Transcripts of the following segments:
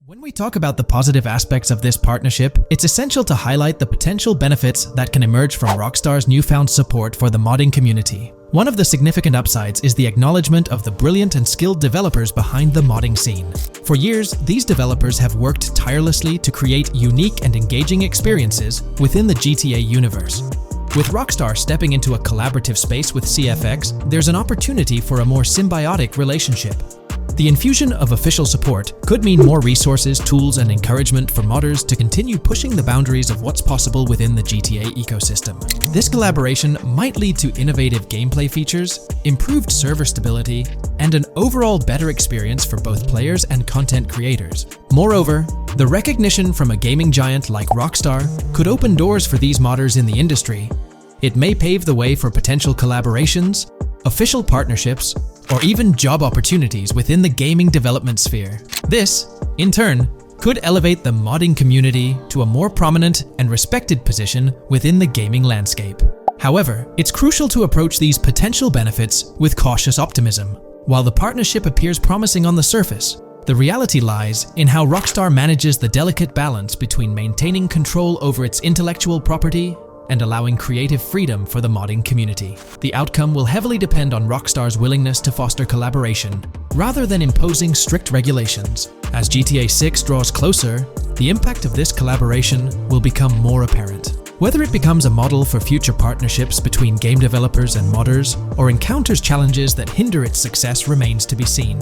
When we talk about the positive aspects of this partnership, it's essential to highlight the potential benefits that can emerge from Rockstar's newfound support for the modding community. One of the significant upsides is the acknowledgement of the brilliant and skilled developers behind the modding scene. For years, these developers have worked tirelessly to create unique and engaging experiences within the GTA universe. With Rockstar stepping into a collaborative space with CFX, there's an opportunity for a more symbiotic relationship. The infusion of official support could mean more resources, tools, and encouragement for modders to continue pushing the boundaries of what's possible within the GTA ecosystem. This collaboration might lead to innovative gameplay features, improved server stability, and an overall better experience for both players and content creators. Moreover, the recognition from a gaming giant like Rockstar could open doors for these modders in the industry. It may pave the way for potential collaborations, official partnerships, or even job opportunities within the gaming development sphere. This, in turn, could elevate the modding community to a more prominent and respected position within the gaming landscape. However, it's crucial to approach these potential benefits with cautious optimism. While the partnership appears promising on the surface, the reality lies in how Rockstar manages the delicate balance between maintaining control over its intellectual property and allowing creative freedom for the modding community. The outcome will heavily depend on Rockstar's willingness to foster collaboration, rather than imposing strict regulations. As GTA 6 draws closer, the impact of this collaboration will become more apparent. Whether it becomes a model for future partnerships between game developers and modders, or encounters challenges that hinder its success remains to be seen.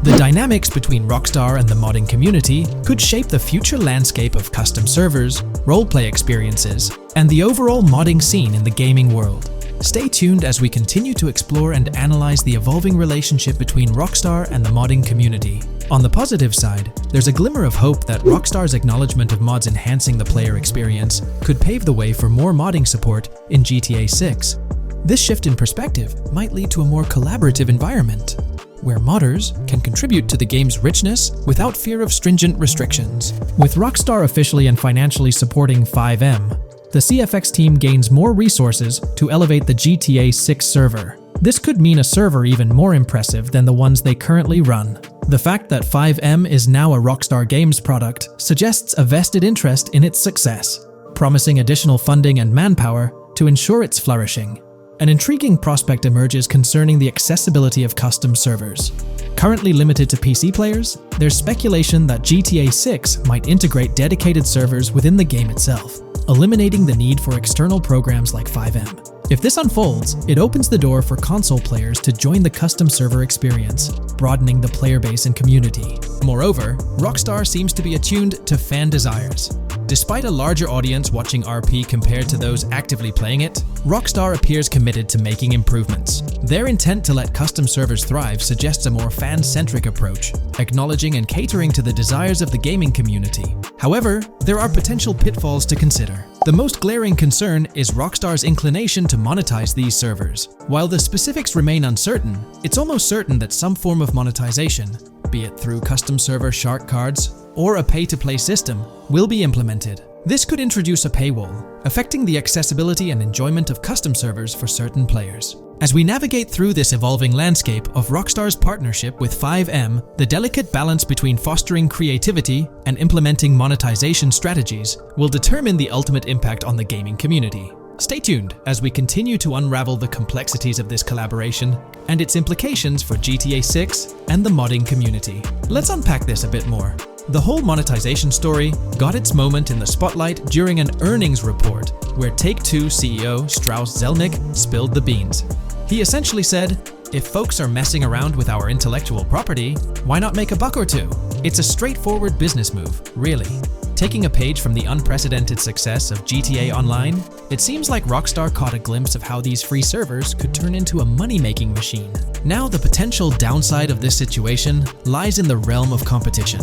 The dynamics between Rockstar and the modding community could shape the future landscape of custom servers, roleplay experiences, and the overall modding scene in the gaming world. Stay tuned as we continue to explore and analyze the evolving relationship between Rockstar and the modding community. On the positive side, there's a glimmer of hope that Rockstar's acknowledgement of mods enhancing the player experience could pave the way for more modding support in GTA 6. This shift in perspective might lead to a more collaborative environment, where modders can contribute to the game's richness without fear of stringent restrictions. With Rockstar officially and financially supporting FiveM, the CFX team gains more resources to elevate the GTA 6 server. This could mean a server even more impressive than the ones they currently run. The fact that FiveM is now a Rockstar Games product suggests a vested interest in its success, promising additional funding and manpower to ensure its flourishing. An intriguing prospect emerges concerning the accessibility of custom servers. Currently limited to PC players, there's speculation that GTA 6 might integrate dedicated servers within the game itself, eliminating the need for external programs like FiveM. If this unfolds, it opens the door for console players to join the custom server experience, broadening the player base and community. Moreover, Rockstar seems to be attuned to fan desires. Despite a larger audience watching RP compared to those actively playing it, Rockstar appears committed to making improvements. Their intent to let custom servers thrive suggests a more fan-centric approach, acknowledging and catering to the desires of the gaming community. However, there are potential pitfalls to consider. The most glaring concern is Rockstar's inclination to monetize these servers. While the specifics remain uncertain, it's almost certain that some form of monetization, be it through custom server shark cards or a pay-to-play system, will be implemented. This could introduce a paywall, affecting the accessibility and enjoyment of custom servers for certain players. As we navigate through this evolving landscape of Rockstar's partnership with FiveM, the delicate balance between fostering creativity and implementing monetization strategies will determine the ultimate impact on the gaming community. Stay tuned as we continue to unravel the complexities of this collaboration and its implications for GTA 6 and the modding community. Let's unpack this a bit more. The whole monetization story got its moment in the spotlight during an earnings report where Take-Two CEO Strauss Zelnick spilled the beans. He essentially said, "If folks are messing around with our intellectual property, why not make a buck or two?" It's a straightforward business move, really. Taking a page from the unprecedented success of GTA Online, it seems like Rockstar caught a glimpse of how these free servers could turn into a money-making machine. Now, the potential downside of this situation lies in the realm of competition.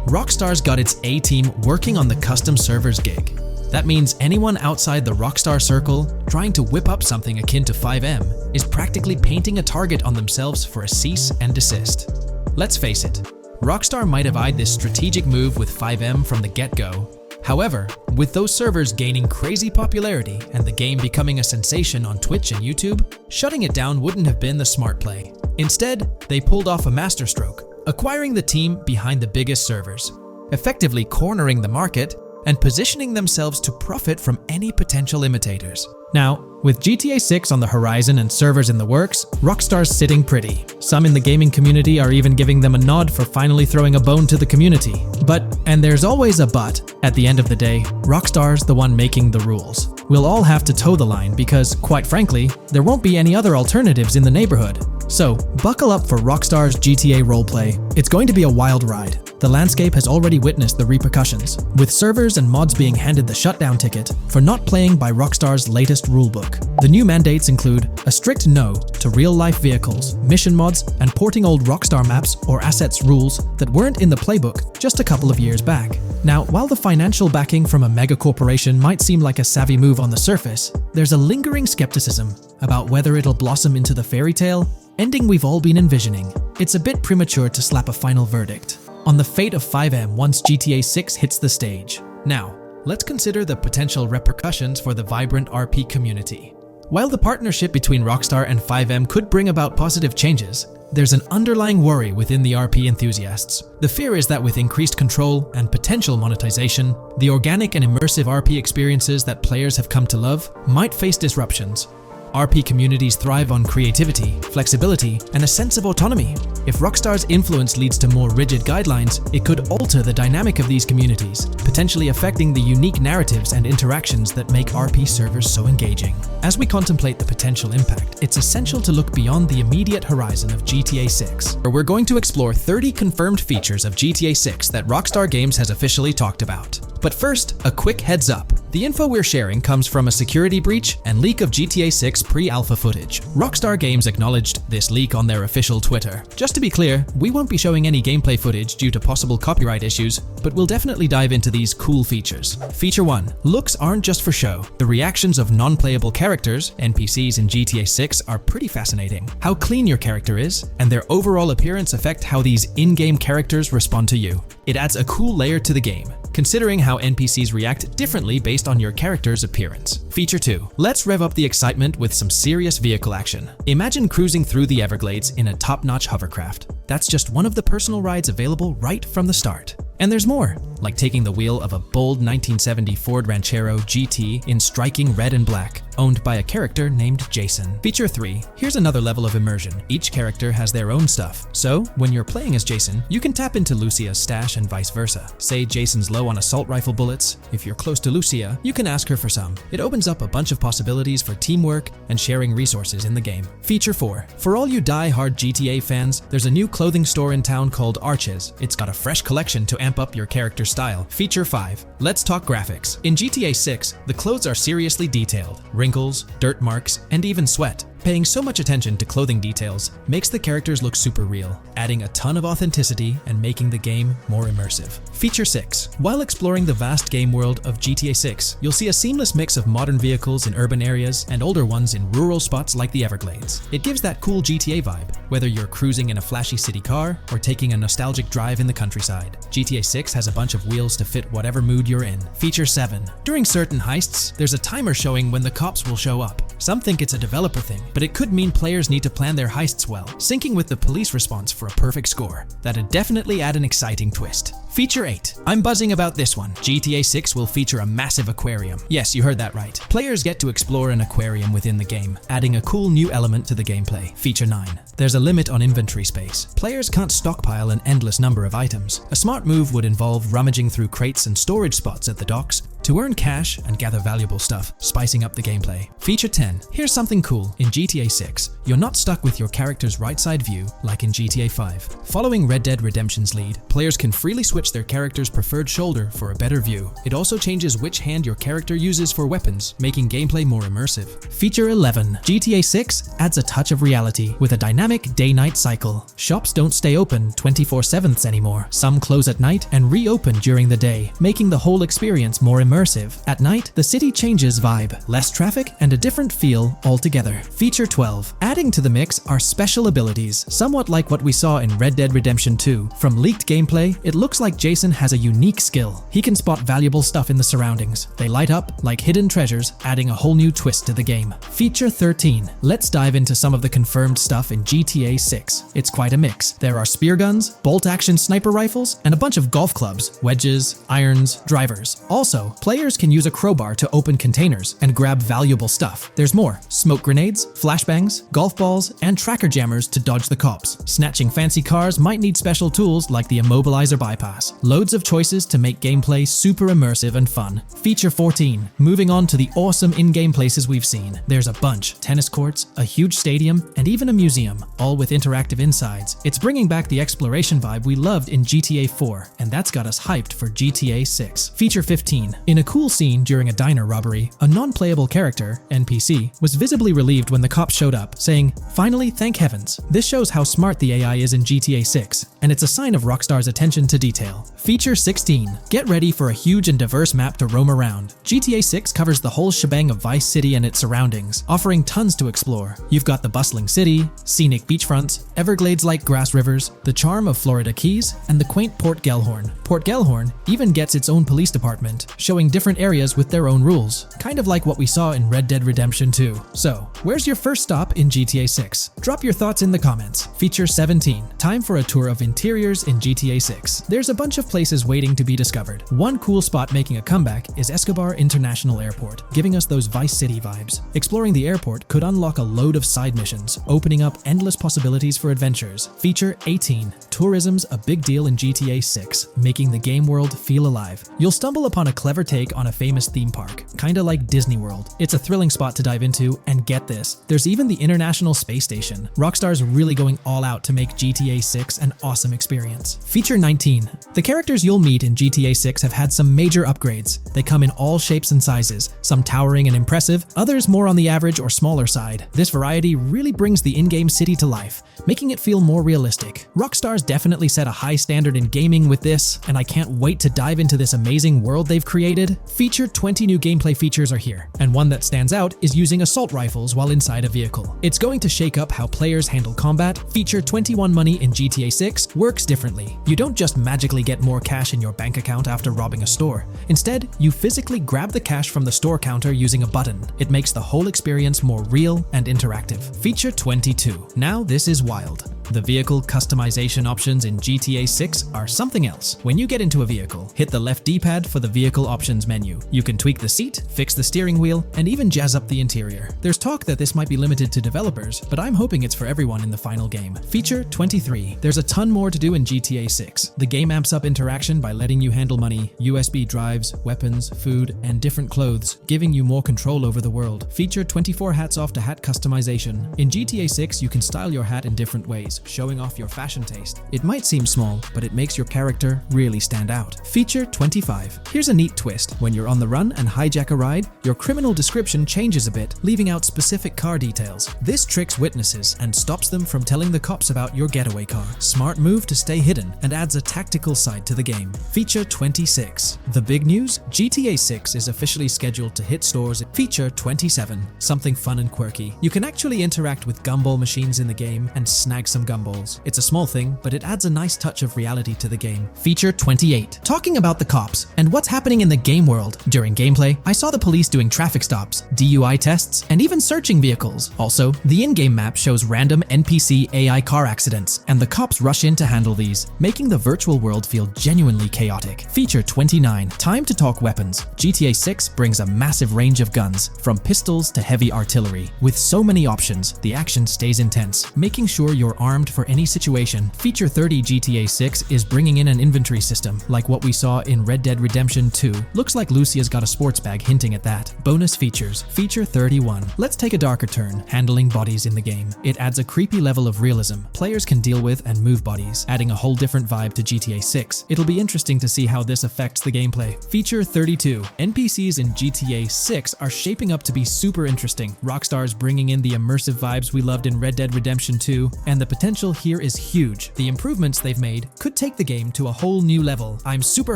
Rockstar's got its A-team working on the custom servers gig. That means anyone outside the Rockstar circle trying to whip up something akin to FiveM is practically painting a target on themselves for a cease and desist. Let's face it, Rockstar might have eyed this strategic move with FiveM from the get-go. However, with those servers gaining crazy popularity and the game becoming a sensation on Twitch and YouTube, shutting it down wouldn't have been the smart play. Instead, they pulled off a masterstroke, acquiring the team behind the biggest servers. effectively cornering the market and positioning themselves to profit from any potential imitators. Now, with GTA 6 on the horizon and servers in the works, Rockstar's sitting pretty. Some in the gaming community are even giving them a nod for finally throwing a bone to the community. But, and there's always a but, at the end of the day, Rockstar's the one making the rules. We'll all have to toe the line because, quite frankly, there won't be any other alternatives in the neighborhood. So, buckle up for Rockstar's GTA roleplay. It's going to be a wild ride. The landscape has already witnessed the repercussions, with servers and mods being handed the shutdown ticket for not playing by Rockstar's latest rulebook. The new mandates include a strict no to real-life vehicles, mission mods, and porting old Rockstar maps or assets rules that weren't in the playbook just a couple of years back. Now, while the financial backing from a mega corporation might seem like a savvy move on the surface, there's a lingering skepticism about whether it'll blossom into the fairy tale ending we've all been envisioning. It's a bit premature to slap a final verdict on the fate of FiveM once GTA 6 hits the stage. Now, let's consider the potential repercussions for the vibrant RP community. While the partnership between Rockstar and FiveM could bring about positive changes, there's an underlying worry within the RP enthusiasts. The fear is that with increased control and potential monetization, the organic and immersive RP experiences that players have come to love might face disruptions. RP communities thrive on creativity, flexibility, and a sense of autonomy. If Rockstar's influence leads to more rigid guidelines, it could alter the dynamic of these communities, potentially affecting the unique narratives and interactions that make RP servers so engaging. As we contemplate the potential impact, it's essential to look beyond the immediate horizon of GTA 6, where we're going to explore 30 confirmed features of GTA 6 that Rockstar Games has officially talked about. But first, a quick heads up. The info we're sharing comes from a security breach and leak of GTA 6 pre-alpha footage. Rockstar Games acknowledged this leak on their official Twitter. Just to be clear, we won't be showing any gameplay footage due to possible copyright issues, but we'll definitely dive into these cool features. Feature 1. Looks aren't just for show. The reactions of non-playable characters, NPCs in GTA 6, are pretty fascinating. How clean your character is, and their overall appearance affect how these in-game characters respond to you. It adds a cool layer to the game, considering how NPCs react differently based on your character's appearance. Feature 2. Let's rev up the excitement with some serious vehicle action. Imagine cruising through the Everglades in a top-notch hovercraft. That's just one of the personal rides available right from the start. And there's more, like taking the wheel of a bold 1970 Ford Ranchero GT in striking red and black, owned by a character named Jason. Feature 3. Here's another level of immersion. Each character has their own stuff. So, when you're playing as Jason, you can tap into Lucia's stash and vice versa. Say Jason's low on assault rifle bullets. If you're close to Lucia, you can ask her for some. It opens up a bunch of possibilities for teamwork and sharing resources in the game. Feature 4. For all you die-hard GTA fans, there's a new clothing store in town called Arches. It's got a fresh collection to amp up your character's style. Feature 5. Let's talk graphics. In GTA 6, the clothes are seriously detailed. Wrinkles, dirt marks, and even sweat. Paying so much attention to clothing details makes the characters look super real, adding a ton of authenticity and making the game more immersive. Feature 6. While exploring the vast game world of GTA 6, you'll see a seamless mix of modern vehicles in urban areas and older ones in rural spots like the Everglades. It gives that cool GTA vibe, whether you're cruising in a flashy city car or taking a nostalgic drive in the countryside. GTA 6 has a bunch of wheels to fit whatever mood you're in. Feature 7. During certain heists, there's a timer showing when the cops will show up. Some think it's a developer thing, but it could mean players need to plan their heists well, syncing with the police response for a perfect score. That'd definitely add an exciting twist. Feature 8. I'm buzzing about this one. GTA 6 will feature a massive aquarium. Yes, you heard that right. Players get to explore an aquarium within the game, adding a cool new element to the gameplay. Feature 9. There's a limit on inventory space. Players can't stockpile an endless number of items. A smart move would involve rummaging through crates and storage spots at the docks to earn cash and gather valuable stuff, spicing up the gameplay. Feature 10. Here's something cool. In GTA 6, you're not stuck with your character's right side view like in GTA 5. Following Red Dead Redemption's lead, players can freely switch their character's preferred shoulder for a better view. It also changes which hand your character uses for weapons, making gameplay more immersive. Feature 11. GTA 6 adds a touch of reality with a dynamic day-night cycle. Shops don't stay open 24/7 anymore. Some close at night and reopen during the day, making the whole experience more immersive. At night, the city changes vibe, less traffic, and a different feel altogether. Feature 12. Adding to the mix are special abilities, somewhat like what we saw in Red Dead Redemption 2. From leaked gameplay, it looks like Jason has a unique skill. He can spot valuable stuff in the surroundings. They light up like hidden treasures, adding a whole new twist to the game. Feature 13. Let's dive into some of the confirmed stuff in GTA 6. It's quite a mix. There are spear guns, bolt-action sniper rifles, and a bunch of golf clubs, wedges, irons, drivers. Also, players can use a crowbar to open containers and grab valuable stuff. There's more: smoke grenades, flashbangs, golf balls, and tracker jammers to dodge the cops. Snatching fancy cars might need special tools like the immobilizer bypass. Loads of choices to make gameplay super immersive and fun. Feature 14. Moving on to the awesome in-game places we've seen. There's a bunch: tennis courts, a huge stadium, and even a museum, all with interactive insides. It's bringing back the exploration vibe we loved in GTA 4, and that's got us hyped for GTA 6. Feature 15. In a cool scene during a diner robbery, a non-playable character, NPC, was visibly relieved when the cops showed up, saying, "Finally, thank heavens." This shows how smart the AI is in GTA 6, and it's a sign of Rockstar's attention to detail. Feature 16. Get ready for a huge and diverse map to roam around. GTA 6 covers the whole shebang of Vice City and its surroundings, offering tons to explore. You've got the bustling city, scenic beachfronts, Everglades-like grass rivers, the charm of Florida Keys, and the quaint Port Gellhorn. Port Gellhorn even gets its own police department, showing different areas with their own rules, kind of like what we saw in Red Dead Redemption 2. So, where's your first stop in GTA 6? Drop your thoughts in the comments. Feature 17. Time for a tour of interiors in GTA 6. There's a bunch of places waiting to be discovered. One cool spot making a comeback is Escobar International Airport, giving us those Vice City vibes. Exploring the airport could unlock a load of side missions, opening up endless possibilities for adventures. Feature 18. Tourism's a big deal in GTA 6, making the game world feel alive. You'll stumble upon a clever take on a famous theme park, kinda like Disney World. It's a thrilling spot to dive into, and get this, there's even the International Space Station. Rockstar's really going all out to make GTA 6 an awesome experience. Feature 19. The characters you'll meet in GTA 6 have had some major upgrades. They come in all shapes and sizes, some towering and impressive, others more on the average or smaller side. This variety really brings the in-game city to life, making it feel more realistic. Rockstar's definitely set a high standard in gaming with this, and I can't wait to dive into this amazing world they've created. Feature 20 new gameplay features are here, and one that stands out is using assault rifles while inside a vehicle. It's going to shake up how players handle combat. Feature 21 money in GTA 6 works differently. You don't just magically get more cash in your bank account after robbing a store. Instead, you physically grab the cash from the store counter using a button. It makes the whole experience more real and interactive. Feature 22. Now this is wild. The vehicle customization options in GTA 6 are something else. When you get into a vehicle, hit the left D-pad for the vehicle options menu. You can tweak the seat, fix the steering wheel, and even jazz up the interior. There's talk that this might be limited to developers, but I'm hoping it's for everyone in the final game. Feature 23. There's a ton more to do in GTA 6. The game amps up interaction by letting you handle money, USB drives, weapons, food, and different clothes, giving you more control over the world. Feature 24 hats off to hat customization. In GTA 6, you can style your hat in different ways, showing off your fashion taste. It might seem small, but it makes your character really stand out. Feature 25. Here's a neat twist. When you're on the run and hijack a ride, your criminal description changes a bit, leaving out specific car details. This tricks witnesses and stops them from telling the cops about your getaway car. Smart move to stay hidden and adds a tactical side to the game. Feature 26. The big news? GTA 6 is officially scheduled to hit stores. Feature 27. Something fun and quirky. You can actually interact with gumball machines in the game and snag some gumballs. It's a small thing, but it adds a nice touch of reality to the game. Feature 28. Talking about the cops and what's happening in the game world. During gameplay, I saw the police doing traffic stops, DUI tests, and even searching vehicles. Also, the in-game map shows random NPC AI car accidents, and the cops rush in to handle these, making the virtual world feel genuinely chaotic. Feature 29. Time to talk weapons. GTA 6 brings a massive range of guns, from pistols to heavy artillery. With so many options, the action stays intense, making sure you're armed for any situation. Feature 30. GTA 6 is bringing in an inventory system, like what we saw in Red Dead Redemption 2. Looks like Lucia's got a sports bag hinting at that. Bonus features. Feature 31. Let's take a darker turn, handling bodies in the game. It adds a creepy level of realism. Players can deal with and move bodies, adding a whole different vibe to GTA 6. It'll be interesting to see how this affects the gameplay. Feature 32. NPCs in GTA 6 are shaping up to be super interesting. Rockstar's bringing in the immersive vibes we loved in Red Dead Redemption 2, and the potential potential here is huge. The improvements they've made could take the game to a whole new level. I'm super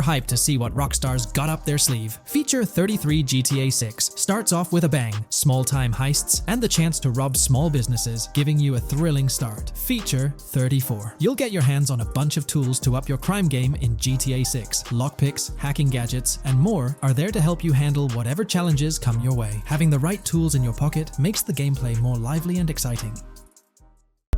hyped to see what Rockstar's got up their sleeve. Feature 33 GTA 6 starts off with a bang, small-time heists, and the chance to rob small businesses, giving you a thrilling start. Feature 34. You'll get your hands on a bunch of tools to up your crime game in GTA 6. Lockpicks, hacking gadgets, and more are there to help you handle whatever challenges come your way. Having the right tools in your pocket makes the gameplay more lively and exciting.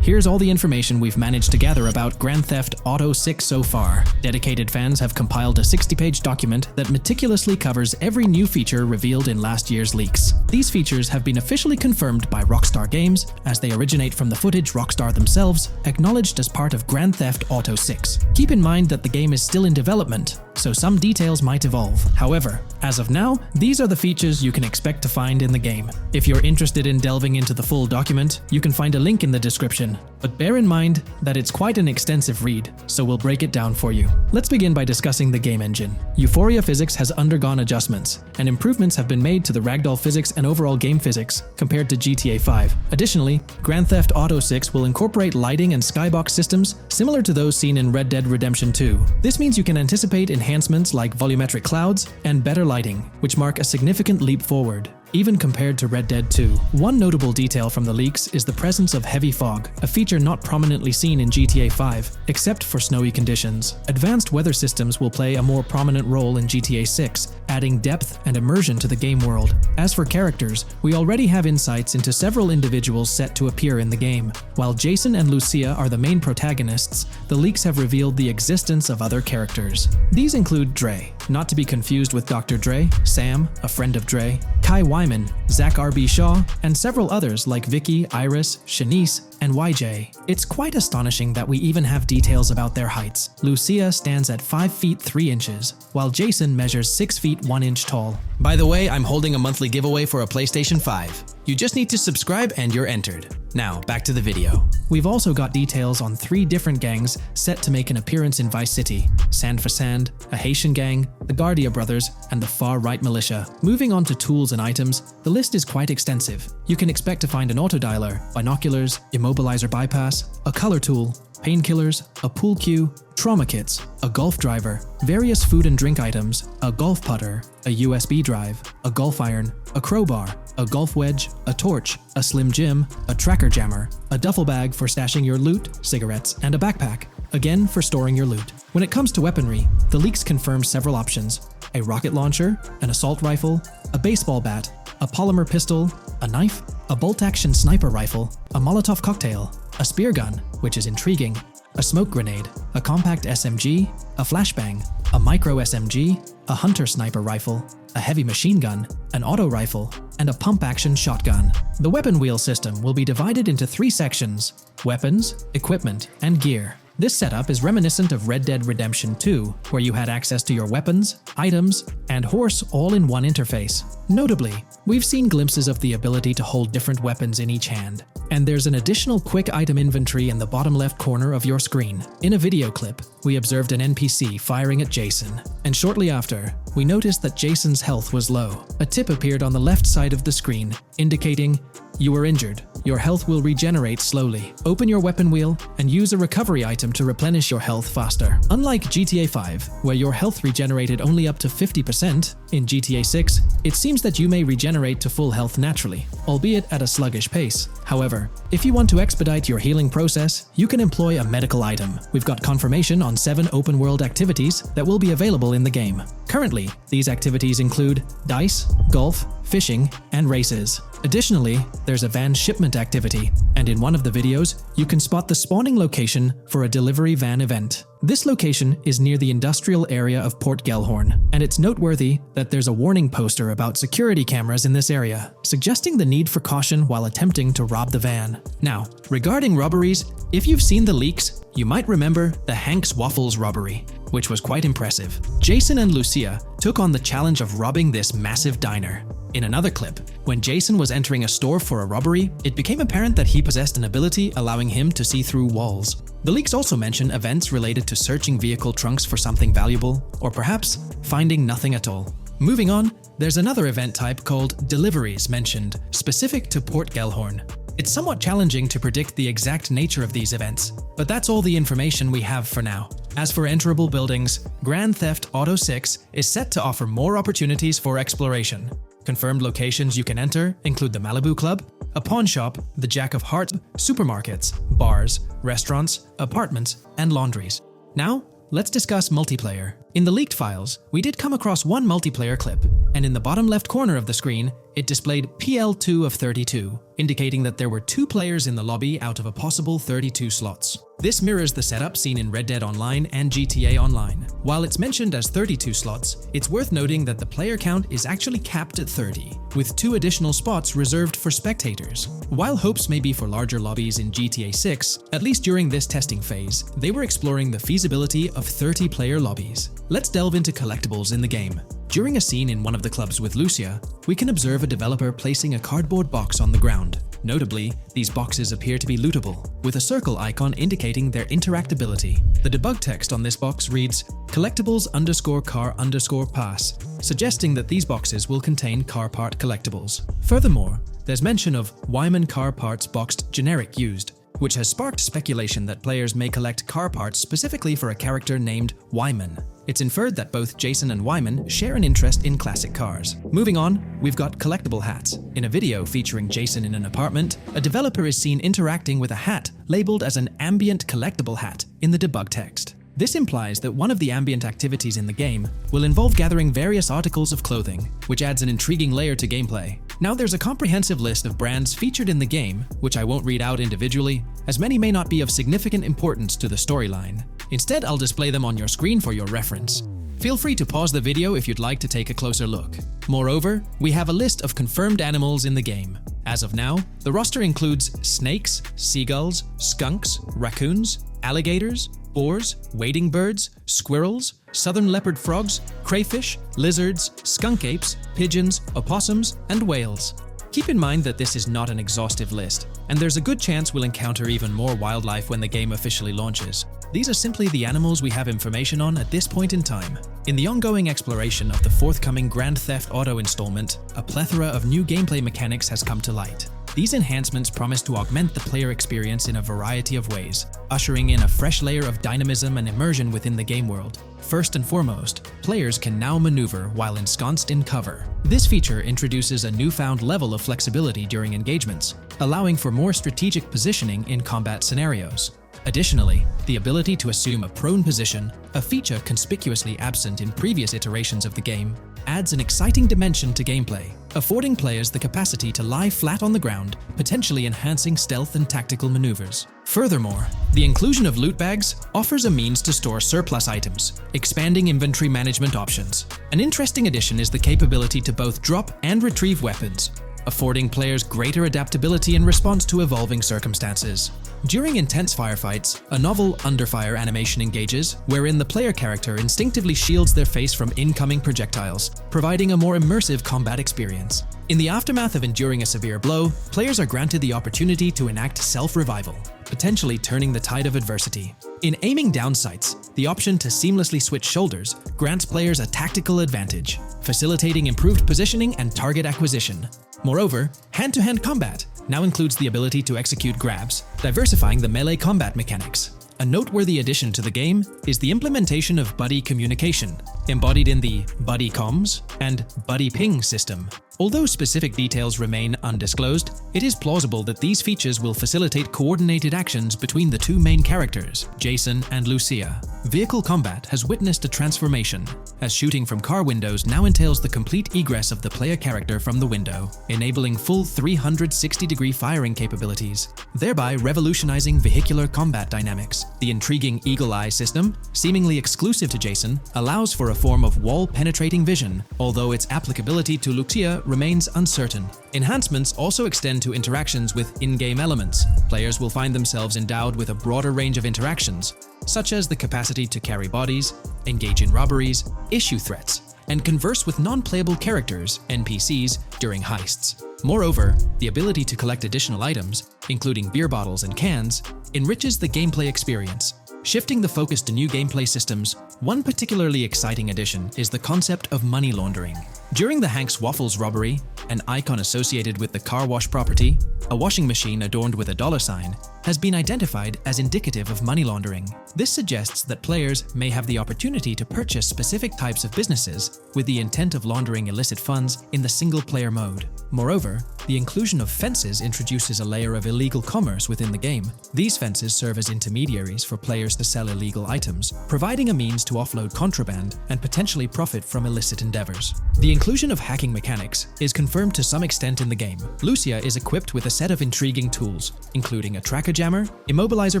Here's all the information we've managed to gather about Grand Theft Auto 6 so far. Dedicated fans have compiled a 60-page document that meticulously covers every new feature revealed in last year's leaks. These features have been officially confirmed by Rockstar Games, as they originate from the footage Rockstar themselves acknowledged as part of Grand Theft Auto 6. Keep in mind that the game is still in development, so some details might evolve. However, as of now, these are the features you can expect to find in the game. If you're interested in delving into the full document, you can find a link in the description. But bear in mind that it's quite an extensive read, so we'll break it down for you. Let's begin by discussing the game engine. Euphoria physics has undergone adjustments, and improvements have been made to the ragdoll physics and overall game physics compared to GTA 5. Additionally, Grand Theft Auto 6 will incorporate lighting and skybox systems similar to those seen in Red Dead Redemption 2. This means you can anticipate enhancements like volumetric clouds and better lighting, which mark a significant leap forward, even compared to Red Dead 2. One notable detail from the leaks is the presence of heavy fog, a feature not prominently seen in GTA 5, except for snowy conditions. Advanced weather systems will play a more prominent role in GTA 6, adding depth and immersion to the game world. As for characters, we already have insights into several individuals set to appear in the game. While Jason and Lucia are the main protagonists, the leaks have revealed the existence of other characters. These include Dre, not to be confused with Dr. Dre, Sam, a friend of Dre, Kai Wyman, Zach R.B. Shaw, and several others like Vicky, Iris, Shanice, and YJ. It's quite astonishing that we even have details about their heights. Lucia stands at 5 feet 3 inches, while Jason measures 6 feet 1 inch tall. By the way, I'm holding a monthly giveaway for a PlayStation 5. You just need to subscribe and you're entered. Now, back to the video. We've also got details on 3 different gangs set to make an appearance in Vice City: Sand for Sand, a Haitian gang, the Guardia Brothers, and the Far-Right Militia. Moving on to tools and items, the list is quite extensive. You can expect to find an autodialer, binoculars, immobilizer bypass, a color tool, painkillers, a pool cue, trauma kits, a golf driver, various food and drink items, a golf putter, a USB drive, a golf iron, a crowbar, a golf wedge, a torch, a slim jim, a tracker jammer, a duffel bag for stashing your loot, cigarettes, and a backpack, again for storing your loot. When it comes to weaponry, the leaks confirm several options: a rocket launcher, an assault rifle, a baseball bat, a polymer pistol, a knife, a bolt-action sniper rifle, a Molotov cocktail, a spear gun, which is intriguing, a smoke grenade, a compact SMG, a flashbang, a micro SMG, a hunter sniper rifle, a heavy machine gun, an auto rifle, and a pump-action shotgun. The weapon wheel system will be divided into 3 sections: weapons, equipment, and gear. This setup is reminiscent of Red Dead Redemption 2, where you had access to your weapons, items, and horse all in one interface. Notably, we've seen glimpses of the ability to hold different weapons in each hand, and there's an additional quick item inventory in the bottom left corner of your screen. In a video clip, we observed an NPC firing at Jason, and shortly after, we noticed that Jason's health was low. A tip appeared on the left side of the screen, indicating, "You were injured. Your health will regenerate slowly. Open your weapon wheel and use a recovery item to replenish your health faster." Unlike GTA 5, where your health regenerated only up to 50%, in GTA 6, it seems that you may regenerate to full health naturally, albeit at a sluggish pace. However, if you want to expedite your healing process, you can employ a medical item. We've got confirmation on 7 open-world activities that will be available in the game. Currently, these activities include dice, golf, fishing, and races. Additionally, there's a van shipment activity, and in one of the videos, you can spot the spawning location for a delivery van event. This location is near the industrial area of Port Gellhorn, and it's noteworthy that there's a warning poster about security cameras in this area, suggesting the need for caution while attempting to rob the van. Now, regarding robberies, if you've seen the leaks, you might remember the Hank's Waffles robbery, which was quite impressive. Jason and Lucia took on the challenge of robbing this massive diner. In another clip, when Jason was entering a store for a robbery, it became apparent that he possessed an ability allowing him to see through walls. The leaks also mention events related to searching vehicle trunks for something valuable, or perhaps finding nothing at all. Moving on, there's another event type called deliveries mentioned, specific to Port Gellhorn. It's somewhat challenging to predict the exact nature of these events, but that's all the information we have for now. As for enterable buildings, Grand Theft Auto 6 is set to offer more opportunities for exploration. Confirmed locations you can enter include the Malibu Club, a pawn shop, the Jack of Hearts, supermarkets, bars, restaurants, apartments, and laundries. Now, let's discuss multiplayer. In the leaked files, we did come across one multiplayer clip, and in the bottom left corner of the screen, it displayed PL2 of 32, indicating that there were 2 players in the lobby out of a possible 32 slots. This mirrors the setup seen in Red Dead Online and GTA Online. While it's mentioned as 32 slots, it's worth noting that the player count is actually capped at 30, with 2 additional spots reserved for spectators. While hopes may be for larger lobbies in GTA 6, at least during this testing phase, they were exploring the feasibility of 30-player lobbies. Let's delve into collectibles in the game. During a scene in one of the clubs with Lucia, we can observe a developer placing a cardboard box on the ground. Notably, these boxes appear to be lootable, with a circle icon indicating their interactability. The debug text on this box reads, collectibles_car_pass, suggesting that these boxes will contain car part collectibles. Furthermore, there's mention of Wyman car parts boxed generic used, which has sparked speculation that players may collect car parts specifically for a character named Wyman. It's inferred that both Jason and Wyman share an interest in classic cars. Moving on, we've got collectible hats. In a video featuring Jason in an apartment, a developer is seen interacting with a hat labeled as an ambient collectible hat in the debug text. This implies that one of the ambient activities in the game will involve gathering various articles of clothing, which adds an intriguing layer to gameplay. Now there's a comprehensive list of brands featured in the game, which I won't read out individually, as many may not be of significant importance to the storyline. Instead, I'll display them on your screen for your reference. Feel free to pause the video if you'd like to take a closer look. Moreover, we have a list of confirmed animals in the game. As of now, the roster includes snakes, seagulls, skunks, raccoons, alligators, boars, wading birds, squirrels, southern leopard frogs, crayfish, lizards, skunk apes, pigeons, opossums, and whales. Keep in mind that this is not an exhaustive list, and there's a good chance we'll encounter even more wildlife when the game officially launches. These are simply the animals we have information on at this point in time. In the ongoing exploration of the forthcoming Grand Theft Auto installment, a plethora of new gameplay mechanics has come to light. These enhancements promise to augment the player experience in a variety of ways, ushering in a fresh layer of dynamism and immersion within the game world. First and foremost, players can now maneuver while ensconced in cover. This feature introduces a newfound level of flexibility during engagements, allowing for more strategic positioning in combat scenarios. Additionally, the ability to assume a prone position, a feature conspicuously absent in previous iterations of the game, adds an exciting dimension to gameplay, affording players the capacity to lie flat on the ground, potentially enhancing stealth and tactical maneuvers. Furthermore, the inclusion of loot bags offers a means to store surplus items, expanding inventory management options. An interesting addition is the capability to both drop and retrieve weapons, affording players greater adaptability in response to evolving circumstances. During intense firefights, a novel under fire animation engages, wherein the player character instinctively shields their face from incoming projectiles, providing a more immersive combat experience. In the aftermath of enduring a severe blow, players are granted the opportunity to enact self-revival, potentially turning the tide of adversity. In aiming down sights, the option to seamlessly switch shoulders grants players a tactical advantage, facilitating improved positioning and target acquisition. Moreover, hand-to-hand combat now includes the ability to execute grabs, diversifying the melee combat mechanics. A noteworthy addition to the game is the implementation of buddy communication, embodied in the Buddy Comms and Buddy Ping system. Although specific details remain undisclosed, it is plausible that these features will facilitate coordinated actions between the two main characters, Jason and Lucia. Vehicle combat has witnessed a transformation, as shooting from car windows now entails the complete egress of the player character from the window, enabling full 360-degree firing capabilities, thereby revolutionizing vehicular combat dynamics. The intriguing Eagle Eye system, seemingly exclusive to Jason, allows for a form of wall-penetrating vision, although its applicability to Lucia remains uncertain. Enhancements also extend to interactions with in-game elements. Players will find themselves endowed with a broader range of interactions, such as the capacity to carry bodies, engage in robberies, issue threats, and converse with non-playable characters, NPCs, during heists. Moreover, the ability to collect additional items, including beer bottles and cans, enriches the gameplay experience. Shifting the focus to new gameplay systems, one particularly exciting addition is the concept of money laundering. During the Hank's Waffles robbery, an icon associated with the car wash property, a washing machine adorned with a $sign, has been identified as indicative of money laundering. This suggests that players may have the opportunity to purchase specific types of businesses with the intent of laundering illicit funds in the single-player mode. Moreover, the inclusion of fences introduces a layer of illegal commerce within the game. These fences serve as intermediaries for players to sell illegal items, providing a means to offload contraband and potentially profit from illicit endeavors. The inclusion of hacking mechanics is confirmed to some extent in the game. Lucia is equipped with a set of intriguing tools, including a tracker jammer, immobilizer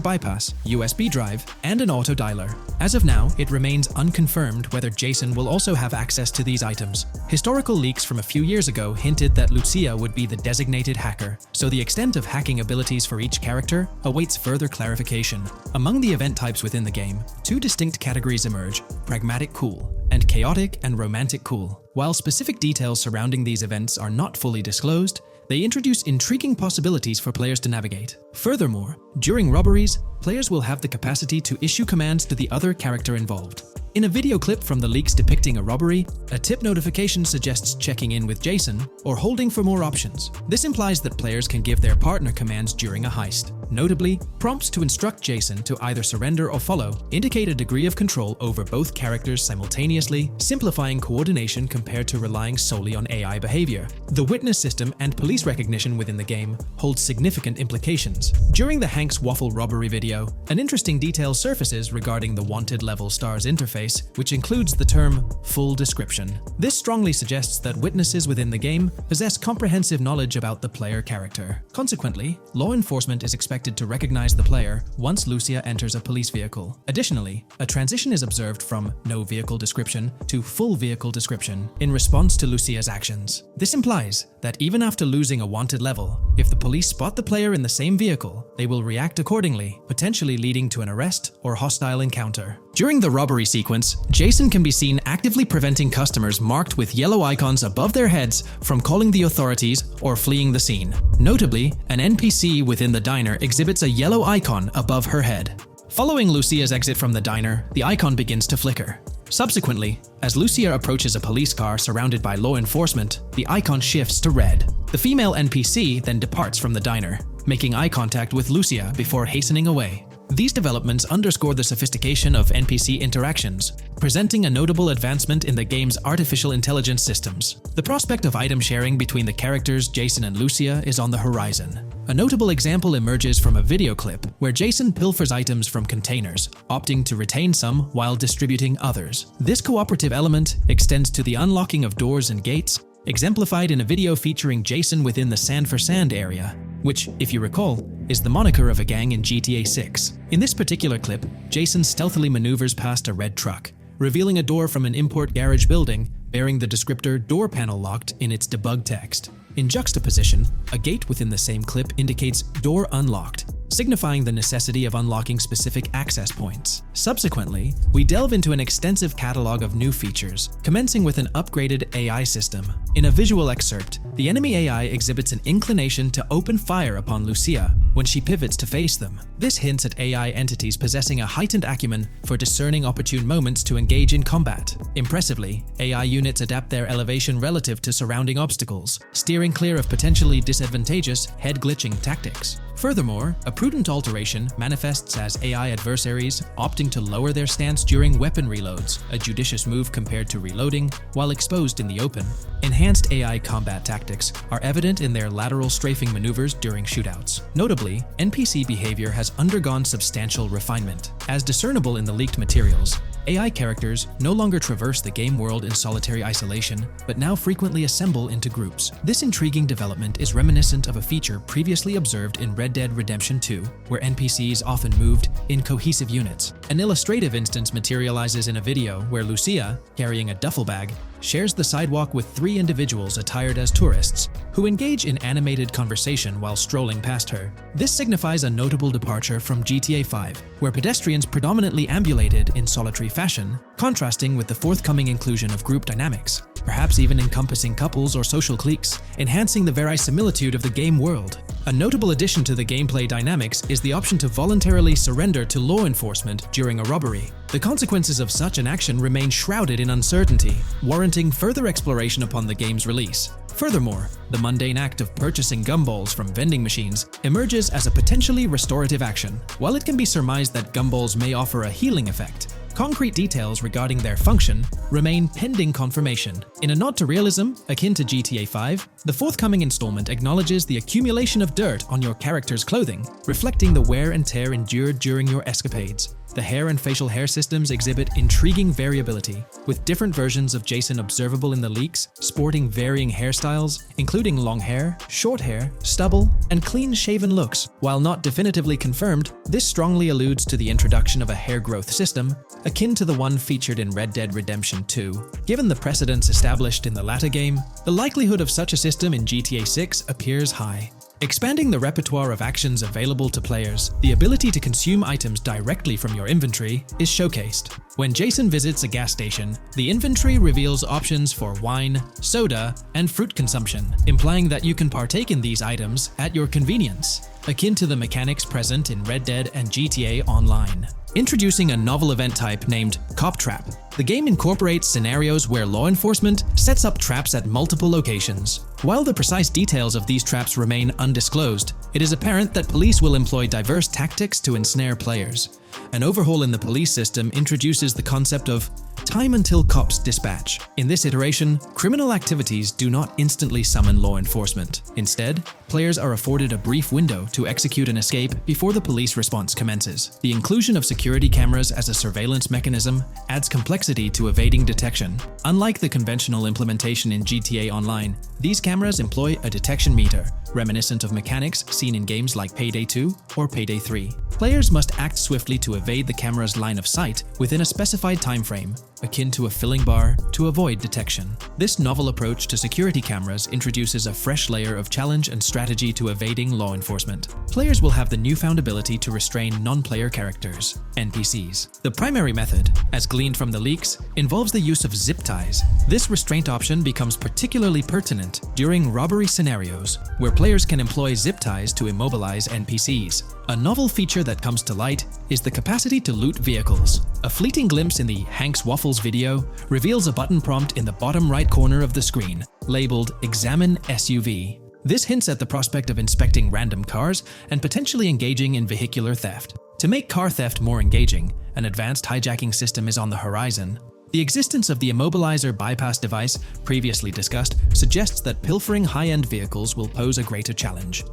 bypass, USB drive, and an auto dialer. As of now, it remains unconfirmed whether Jason will also have access to these items. Historical leaks from a few years ago hinted that Lucia would be the designated hacker, so the extent of hacking abilities for each character awaits further clarification. Among the event types within the game, two distinct categories emerge: pragmatic cool and chaotic and romantic cool. While specific details surrounding these events are not fully disclosed, they introduce intriguing possibilities for players to navigate. Furthermore, during robberies, players will have the capacity to issue commands to the other character involved. In a video clip from the leaks depicting a robbery, a tip notification suggests checking in with Jason or holding for more options. This implies that players can give their partner commands during a heist. Notably, prompts to instruct Jason to either surrender or follow indicate a degree of control over both characters simultaneously, simplifying coordination compared to relying solely on AI behavior. The witness system and police recognition within the game hold significant implications. During the Hank's Waffle robbery video, an interesting detail surfaces regarding the wanted level stars interface, which includes the term full description. This strongly suggests that witnesses within the game possess comprehensive knowledge about the player character. Consequently, law enforcement is expected to recognize the player once Lucia enters a police vehicle. Additionally, a transition is observed from no vehicle description to full vehicle description in response to Lucia's actions. This implies that even after losing a wanted level, if the police spot the player in the same vehicle, they will react accordingly, potentially leading to an arrest or hostile encounter. During the robbery sequence, Jason can be seen actively preventing customers marked with yellow icons above their heads from calling the authorities or fleeing the scene. Notably, an NPC within the diner exhibits a yellow icon above her head. Following Lucia's exit from the diner, the icon begins to flicker. Subsequently, as Lucia approaches a police car surrounded by law enforcement, the icon shifts to red. The female NPC then departs from the diner, making eye contact with Lucia before hastening away. These developments underscore the sophistication of NPC interactions, presenting a notable advancement in the game's artificial intelligence systems. The prospect of item sharing between the characters Jason and Lucia is on the horizon. A notable example emerges from a video clip where Jason pilfers items from containers, opting to retain some while distributing others. This cooperative element extends to the unlocking of doors and gates, exemplified in a video featuring Jason within the Sand for Sand area, which, if you recall, is the moniker of a gang in GTA 6. In this particular clip, Jason stealthily maneuvers past a red truck, revealing a door from an import garage building bearing the descriptor "door panel locked" in its debug text. In juxtaposition, a gate within the same clip indicates "door unlocked," signifying the necessity of unlocking specific access points. Subsequently, we delve into an extensive catalog of new features, commencing with an upgraded AI system. In a visual excerpt, the enemy AI exhibits an inclination to open fire upon Lucia when she pivots to face them. This hints at AI entities possessing a heightened acumen for discerning opportune moments to engage in combat. Impressively, AI units adapt their elevation relative to surrounding obstacles, steering clear of potentially disadvantageous head-glitching tactics. Furthermore, a prudent alteration manifests as AI adversaries opting to lower their stance during weapon reloads, a judicious move compared to reloading while exposed in the open. Enhanced AI combat tactics are evident in their lateral strafing maneuvers during shootouts. Notably, NPC behavior has undergone substantial refinement. As discernible in the leaked materials, AI characters no longer traverse the game world in solitary isolation, but now frequently assemble into groups. This intriguing development is reminiscent of a feature previously observed in Red Dead Redemption 2, where NPCs often moved in cohesive units. An illustrative instance materializes in a video where Lucia, carrying a duffel bag, shares the sidewalk with three individuals attired as tourists, who engage in animated conversation while strolling past her. This signifies a notable departure from GTA 5, where pedestrians predominantly ambulated in solitary fashion, contrasting with the forthcoming inclusion of group dynamics, perhaps even encompassing couples or social cliques, enhancing the verisimilitude of the game world. A notable addition to the gameplay dynamics is the option to voluntarily surrender to law enforcement during a robbery. The consequences of such an action remain shrouded in uncertainty, warranting further exploration upon the game's release. Furthermore, the mundane act of purchasing gumballs from vending machines emerges as a potentially restorative action. While it can be surmised that gumballs may offer a healing effect, concrete details regarding their function remain pending confirmation. In a nod to realism, akin to GTA 5, the forthcoming installment acknowledges the accumulation of dirt on your character's clothing, reflecting the wear and tear endured during your escapades. The hair and facial hair systems exhibit intriguing variability, with different versions of Jason observable in the leaks, sporting varying hairstyles, including long hair, short hair, stubble, and clean-shaven looks. While not definitively confirmed, this strongly alludes to the introduction of a hair growth system, akin to the one featured in Red Dead Redemption 2. Given the precedents established in the latter game, the likelihood of such a system in GTA 6 appears high. Expanding the repertoire of actions available to players, the ability to consume items directly from your inventory is showcased. When Jason visits a gas station, the inventory reveals options for wine, soda, and fruit consumption, implying that you can partake in these items at your convenience, akin to the mechanics present in Red Dead and GTA Online. Introducing a novel event type named Cop Trap, the game incorporates scenarios where law enforcement sets up traps at multiple locations. While the precise details of these traps remain undisclosed, it is apparent that police will employ diverse tactics to ensnare players. An overhaul in the police system introduces the concept of time until cops dispatch. In this iteration, criminal activities do not instantly summon law enforcement. Instead, players are afforded a brief window to execute an escape before the police response commences. The inclusion of security cameras as a surveillance mechanism adds complexity to evading detection. Unlike the conventional implementation in GTA Online, these cameras employ a detection meter, reminiscent of mechanics seen in games like Payday 2 or Payday 3. Players must act swiftly to evade the camera's line of sight within a specified time frame, akin to a filling bar, to avoid detection. This novel approach to security cameras introduces a fresh layer of challenge and strategy to evading law enforcement. Players will have the newfound ability to restrain non-player characters, NPCs. The primary method, as gleaned from the leaks, involves the use of zip ties. This restraint option becomes particularly pertinent during robbery scenarios, where players can employ zip ties to immobilize NPCs. A novel feature that comes to light is the capacity to loot vehicles. A fleeting glimpse in the Hank's Waffles video reveals a button prompt in the bottom right corner of the screen, labeled Examine SUV. This hints at the prospect of inspecting random cars and potentially engaging in vehicular theft. To make car theft more engaging, an advanced hijacking system is on the horizon. The existence of the immobilizer bypass device, previously discussed, suggests that pilfering high-end vehicles will pose a greater challenge.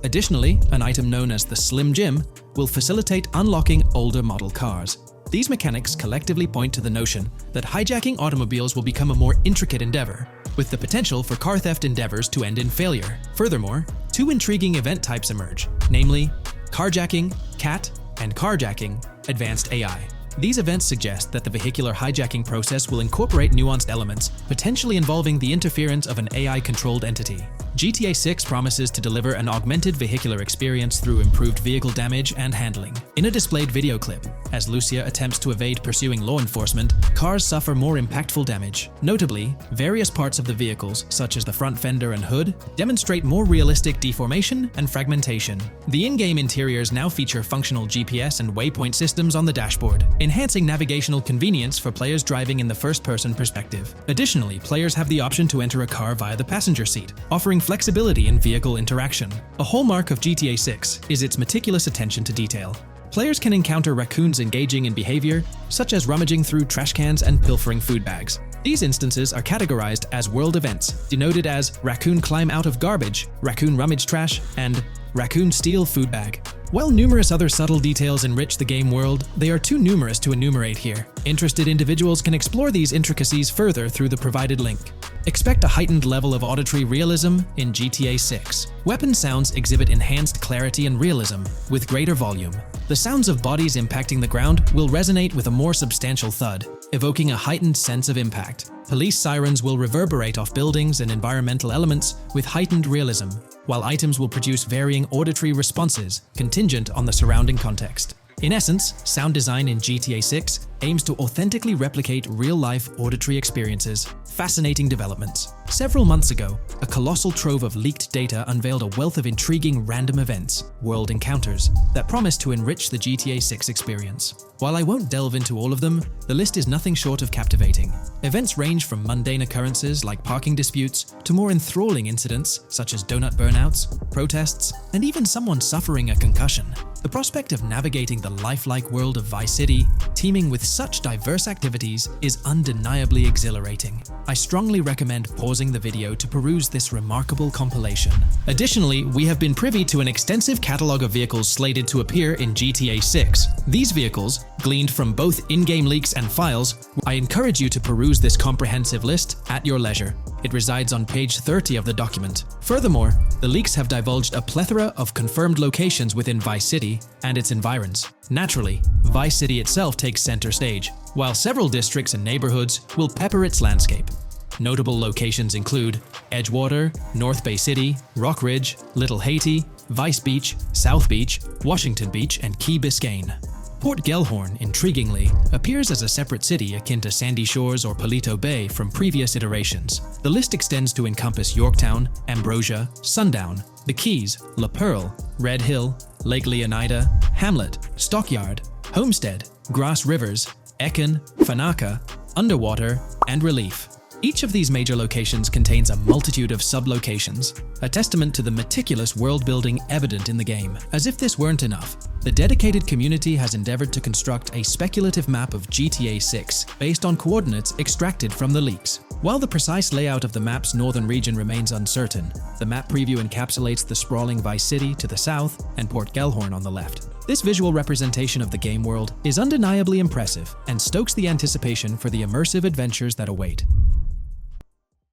Additionally, an item known as the Slim Jim will facilitate unlocking older model cars. These mechanics collectively point to the notion that hijacking automobiles will become a more intricate endeavor, with the potential for car theft endeavors to end in failure. Furthermore, two intriguing event types emerge, namely carjacking, CAT, and carjacking, advanced AI. These events suggest that the vehicular hijacking process will incorporate nuanced elements, potentially involving the interference of an AI-controlled entity. GTA 6 promises to deliver an augmented vehicular experience through improved vehicle damage and handling. In a displayed video clip, as Lucia attempts to evade pursuing law enforcement, cars suffer more impactful damage. Notably, various parts of the vehicles, such as the front fender and hood, demonstrate more realistic deformation and fragmentation. The in-game interiors now feature functional GPS and waypoint systems on the dashboard, enhancing navigational convenience for players driving in the first-person perspective. Additionally, players have the option to enter a car via the passenger seat, offering flexibility in vehicle interaction. A hallmark of GTA 6 is its meticulous attention to detail. Players can encounter raccoons engaging in behavior, such as rummaging through trash cans and pilfering food bags. These instances are categorized as world events, denoted as raccoon climb out of garbage, raccoon rummage trash, and raccoon steal food bag. While numerous other subtle details enrich the game world, they are too numerous to enumerate here. Interested individuals can explore these intricacies further through the provided link. Expect a heightened level of auditory realism in GTA 6. Weapon sounds exhibit enhanced clarity and realism, with greater volume. The sounds of bodies impacting the ground will resonate with a more substantial thud, evoking a heightened sense of impact. Police sirens will reverberate off buildings and environmental elements with heightened realism, while items will produce varying auditory responses contingent on the surrounding context. In essence, sound design in GTA 6 aims to authentically replicate real-life auditory experiences. Fascinating developments. Several months ago, a colossal trove of leaked data unveiled a wealth of intriguing random events, world encounters, that promise to enrich the GTA 6 experience. While I won't delve into all of them, the list is nothing short of captivating. Events range from mundane occurrences like parking disputes to more enthralling incidents such as donut burnouts, protests, and even someone suffering a concussion. The prospect of navigating the lifelike world of Vice City, teeming with such diverse activities, is undeniably exhilarating. I strongly recommend pausing the video to peruse this remarkable compilation. Additionally, we have been privy to an extensive catalog of vehicles slated to appear in GTA 6. These vehicles, gleaned from both in-game leaks and files, I encourage you to peruse this comprehensive list at your leisure. It resides on page 30 of the document. Furthermore, the leaks have divulged a plethora of confirmed locations within Vice City and its environs. Naturally, Vice City itself takes center stage, while several districts and neighborhoods will pepper its landscape. Notable locations include Edgewater, North Bay City, Rock Ridge, Little Haiti, Vice Beach, South Beach, Washington Beach, and Key Biscayne. Port Gellhorn, intriguingly, appears as a separate city akin to Sandy Shores or Palito Bay from previous iterations. The list extends to encompass Yorktown, Ambrosia, Sundown, the Keys, La Pearl, Red Hill, Lake Leonida, Hamlet, Stockyard, Homestead, Grass Rivers, Ekin, Fanaka, Underwater, and Relief. Each of these major locations contains a multitude of sub-locations, a testament to the meticulous world-building evident in the game. As if this weren't enough, the dedicated community has endeavored to construct a speculative map of GTA 6 based on coordinates extracted from the leaks. While the precise layout of the map's northern region remains uncertain, the map preview encapsulates the sprawling Vice City to the south and Port Gellhorn on the left. This visual representation of the game world is undeniably impressive and stokes the anticipation for the immersive adventures that await.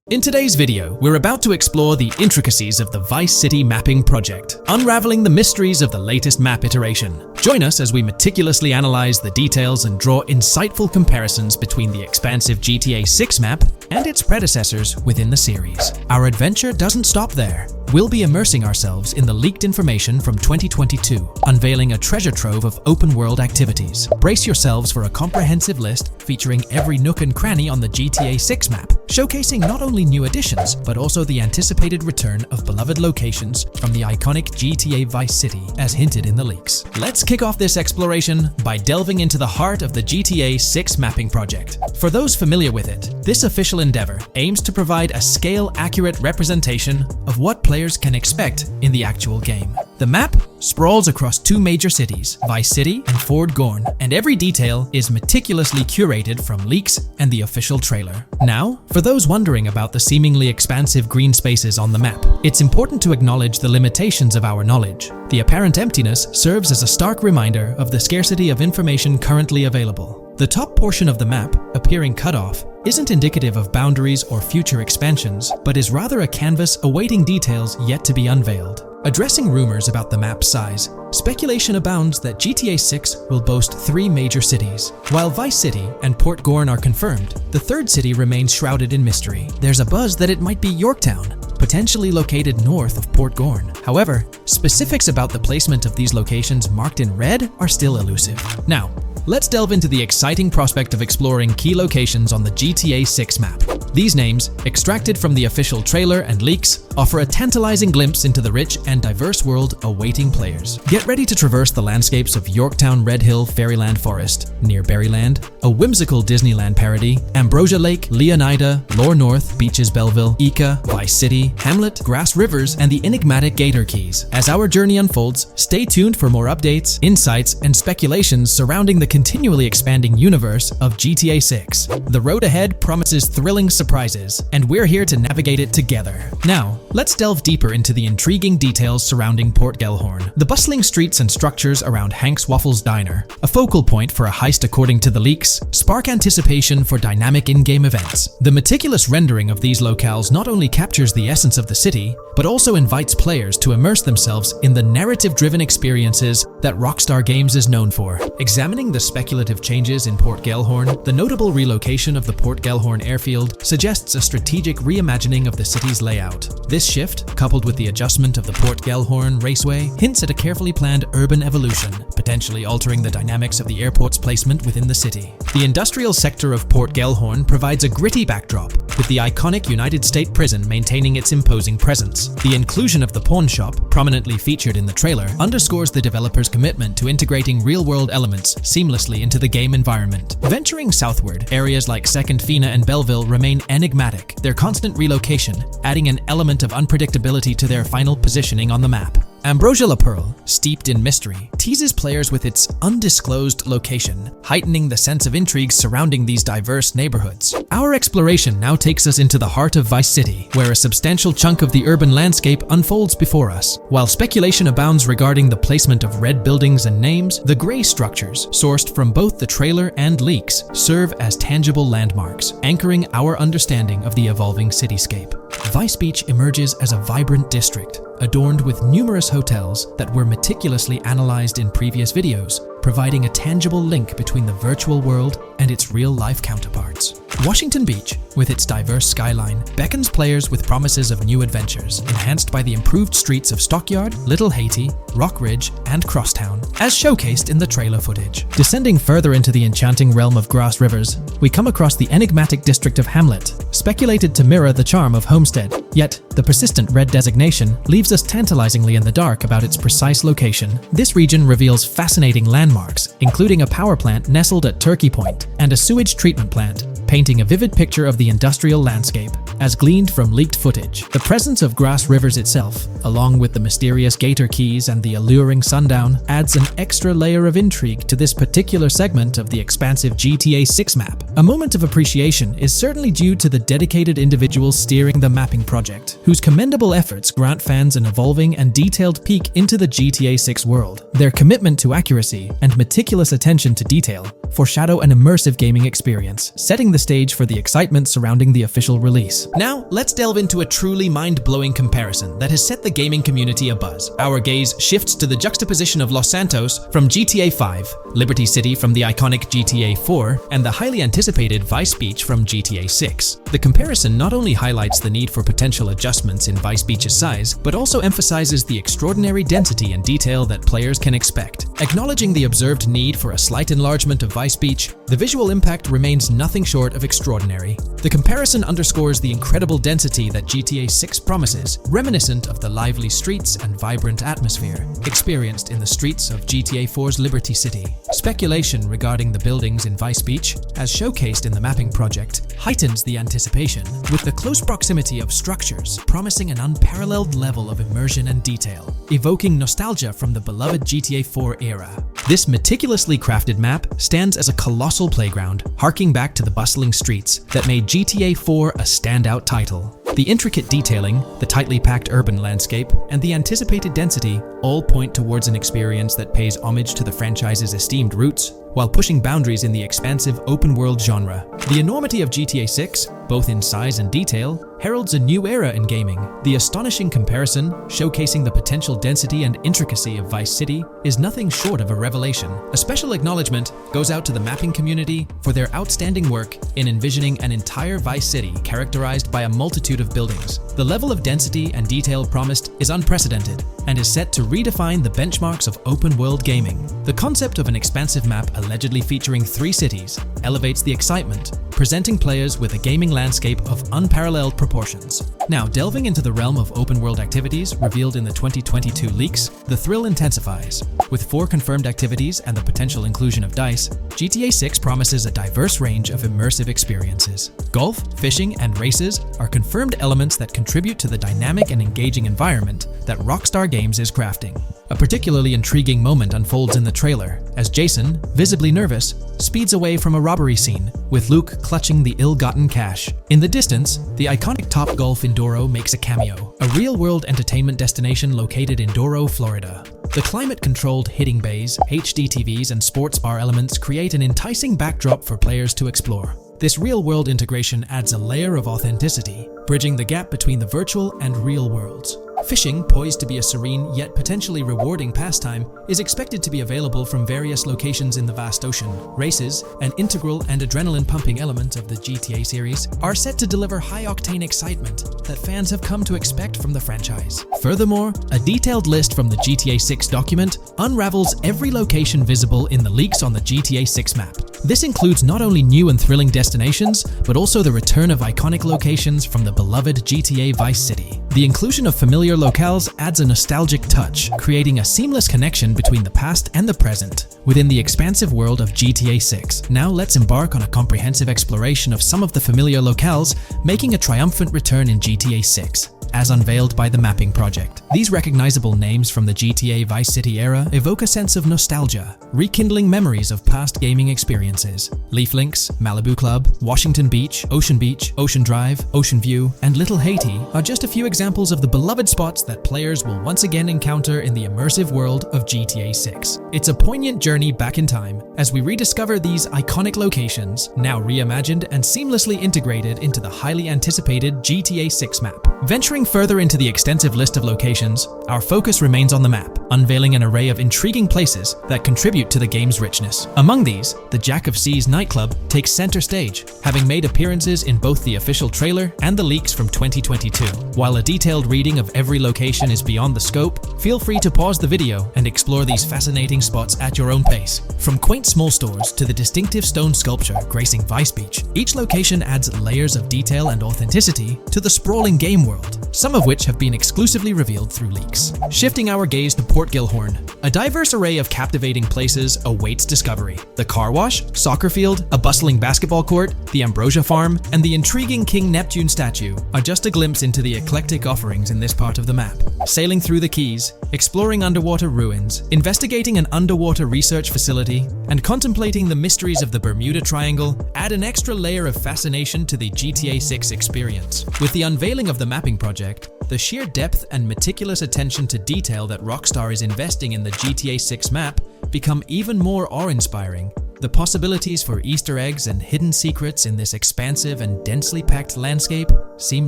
In today's video, we're about to explore the intricacies of the Vice City mapping project, unraveling the mysteries of the latest map iteration. Join us as we meticulously analyze the details and draw insightful comparisons between the expansive GTA 6 map and its predecessors within the series. Our adventure doesn't stop there. We'll be immersing ourselves in the leaked information from 2022, unveiling a treasure trove of open-world activities. Brace yourselves for a comprehensive list featuring every nook and cranny on the GTA 6 map, showcasing not only new additions, but also the anticipated return of beloved locations from the iconic GTA Vice City, as hinted in the leaks. Let's kick off this exploration by delving into the heart of the GTA 6 mapping project. For those familiar with it, this official endeavor aims to provide a scale-accurate representation of what players can expect in the actual game. The map sprawls across two major cities, Vice City and Fort Gorn, and every detail is meticulously curated from leaks and the official trailer. Now, for those wondering about the seemingly expansive green spaces on the map, it's important to acknowledge the limitations of our knowledge. The apparent emptiness serves as a stark reminder of the scarcity of information currently available. The top portion of the map, appearing cut off, isn't indicative of boundaries or future expansions, but is rather a canvas awaiting details yet to be unveiled. Addressing rumors about the map's size, speculation abounds that GTA 6 will boast 3 major cities. While Vice City and Port Gorn are confirmed, the third city remains shrouded in mystery. There's a buzz that it might be Yorktown, potentially located north of Port Gorn. However, specifics about the placement of these locations marked in red are still elusive. Now, let's delve into the exciting prospect of exploring key locations on the GTA 6 map. These names, extracted from the official trailer and leaks, offer a tantalizing glimpse into the rich and diverse world awaiting players. Get ready to traverse the landscapes of Yorktown Red Hill Fairyland Forest, near Berryland, a whimsical Disneyland parody, Ambrosia Lake, Leonida, Lore North, Beaches Belleville, Ica, Vice City, Hamlet, Grass Rivers, and the enigmatic Gator Keys. As our journey unfolds, stay tuned for more updates, insights, and speculations surrounding the continually expanding universe of GTA 6. The road ahead promises thrilling surprises surprises, and we're here to navigate it together. Now, let's delve deeper into the intriguing details surrounding Port Gellhorn. The bustling streets and structures around Hank's Waffles Diner, a focal point for a heist according to the leaks, spark anticipation for dynamic in-game events. The meticulous rendering of these locales not only captures the essence of the city, but also invites players to immerse themselves in the narrative-driven experiences that Rockstar Games is known for. Examining the speculative changes in Port Gellhorn, the notable relocation of the Port Gellhorn airfield suggests a strategic reimagining of the city's layout. This shift, coupled with the adjustment of the Port Gellhorn raceway, hints at a carefully planned urban evolution, potentially altering the dynamics of the airport's placement within the city. The industrial sector of Port Gellhorn provides a gritty backdrop, with the iconic United States prison maintaining its imposing presence. The inclusion of the pawn shop, prominently featured in the trailer, underscores the developer's commitment to integrating real-world elements seamlessly into the game environment. Venturing southward, areas like Second Fina and Belleville remain enigmatic, their constant relocation adding an element of unpredictability to their final positioning on the map. Ambrosia La Pearl, steeped in mystery, teases players with its undisclosed location, heightening the sense of intrigue surrounding these diverse neighborhoods. Our exploration now takes us into the heart of Vice City, where a substantial chunk of the urban landscape unfolds before us. While speculation abounds regarding the placement of red buildings and names, the gray structures, sourced from both the trailer and leaks, serve as tangible landmarks, anchoring our understanding of the evolving cityscape. Vice Beach emerges as a vibrant district, adorned with numerous hotels that were meticulously analyzed in previous videos, providing a tangible link between the virtual world and its real-life counterparts. Washington Beach, with its diverse skyline, beckons players with promises of new adventures, enhanced by the improved streets of Stockyard, Little Haiti, Rock Ridge, and Crosstown, as showcased in the trailer footage. Descending further into the enchanting realm of Grass Rivers, we come across the enigmatic district of Hamlet, speculated to mirror the charm of Homestead. Yet, the persistent red designation leaves us tantalizingly in the dark about its precise location. This region reveals fascinating landmarks, including a power plant nestled at Turkey Point and a sewage treatment plant, painting a vivid picture of the industrial landscape, as gleaned from leaked footage. The presence of Grass Rivers itself, along with the mysterious Gator Keys and the alluring sundown, adds an extra layer of intrigue to this particular segment of the expansive GTA 6 map. A moment of appreciation is certainly due to the dedicated individuals steering the mapping project, whose commendable efforts grant fans an evolving and detailed peek into the GTA 6 world. Their commitment to accuracy and meticulous attention to detail foreshadow an immersive gaming experience, setting the stage for the excitement surrounding the official release. Now, let's delve into a truly mind-blowing comparison that has set the gaming community abuzz. Our gaze shifts to the juxtaposition of Los Santos from GTA 5, Liberty City from the iconic GTA 4, and the highly anticipated Vice Beach from GTA 6. The comparison not only highlights the need for potential adjustments in Vice Beach's size, but also emphasizes the extraordinary density and detail that players can expect. Acknowledging the observed need for a slight enlargement of Vice Beach, the visual impact remains nothing short of extraordinary. The comparison underscores the incredible density that GTA 6 promises, reminiscent of the lively streets and vibrant atmosphere experienced in the streets of GTA 4's Liberty City. Speculation regarding the buildings in Vice Beach, as showcased in the mapping project, heightens the anticipation, with the close proximity of structures promising an unparalleled level of immersion and detail, evoking nostalgia from the beloved GTA 4 era. This meticulously crafted map stands as a colossal playground, harking back to the bustling streets that made GTA 4 a standout title. The intricate detailing, the tightly packed urban landscape, and the anticipated density all point towards an experience that pays homage to the franchise's esteemed roots, while pushing boundaries in the expansive open-world genre. The enormity of GTA 6, both in size and detail, heralds a new era in gaming. The astonishing comparison, showcasing the potential density and intricacy of Vice City, is nothing short of a revelation. A special acknowledgement goes out to the mapping community for their outstanding work in envisioning an entire Vice City characterized by a multitude of buildings. The level of density and detail promised is unprecedented and is set to redefine the benchmarks of open-world gaming. The concept of an expansive map allegedly featuring 3 cities elevates the excitement, presenting players with a gaming landscape of unparalleled proportions. Now, delving into the realm of open-world activities revealed in the 2022 leaks, the thrill intensifies. With 4 confirmed activities and the potential inclusion of DICE, GTA 6 promises a diverse range of immersive experiences. Golf, fishing, and races are confirmed elements that contribute to the dynamic and engaging environment that Rockstar Games is crafting. A particularly intriguing moment unfolds in the trailer, as Jason, visibly nervous, speeds away from a robbery scene, with Luke clutching the ill-gotten cash. In the distance, the iconic Topgolf in Douro makes a cameo, a real-world entertainment destination located in Douro, Florida. The climate-controlled hitting bays, HD TVs, and sports bar elements create an enticing backdrop for players to explore. This real-world integration adds a layer of authenticity, bridging the gap between the virtual and real worlds. Fishing, poised to be a serene yet potentially rewarding pastime, is expected to be available from various locations in the vast ocean. Races, an integral and adrenaline-pumping element of the GTA series, are set to deliver high-octane excitement that fans have come to expect from the franchise. Furthermore, a detailed list from the GTA 6 document unravels every location visible in the leaks on the GTA 6 map. This includes not only new and thrilling destinations, but also the return of iconic locations from the beloved GTA Vice City. The inclusion of familiar locales adds a nostalgic touch, creating a seamless connection between the past and the present within the expansive world of GTA 6. Now let's embark on a comprehensive exploration of some of the familiar locales, making a triumphant return in GTA 6. As unveiled by the Mapping Project. These recognizable names from the GTA Vice City era evoke a sense of nostalgia, rekindling memories of past gaming experiences. Leaf Links, Malibu Club, Washington Beach, Ocean Drive, Ocean View, and Little Haiti are just a few examples of the beloved spots that players will once again encounter in the immersive world of GTA 6. It's a poignant journey back in time as we rediscover these iconic locations, now reimagined and seamlessly integrated into the highly anticipated GTA 6 map. Venturing further into the extensive list of locations, our focus remains on the map, unveiling an array of intriguing places that contribute to the game's richness. Among these, the Jack of Seas nightclub takes center stage, having made appearances in both the official trailer and the leaks from 2022. While a detailed reading of every location is beyond the scope, feel free to pause the video and explore these fascinating spots at your own pace. From quaint small stores to the distinctive stone sculpture gracing Vice Beach, each location adds layers of detail and authenticity to the sprawling game world, some of which have been exclusively revealed through leaks. Shifting our gaze to Port Gellhorn, a diverse array of captivating places awaits discovery. The car wash, soccer field, a bustling basketball court, the Ambrosia farm, and the intriguing King Neptune statue are just a glimpse into the eclectic offerings in this part of the map. Sailing through the keys, exploring underwater ruins, investigating an underwater research facility, and contemplating the mysteries of the Bermuda Triangle add an extra layer of fascination to the GTA 6 experience. With the unveiling of the Mapping Project, the sheer depth and meticulous attention to detail that Rockstar is investing in the GTA 6 map become even more awe-inspiring. The possibilities for Easter eggs and hidden secrets in this expansive and densely packed landscape seem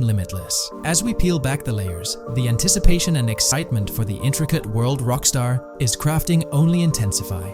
limitless. As we peel back the layers, the anticipation and excitement for the intricate world Rockstar is crafting only intensify.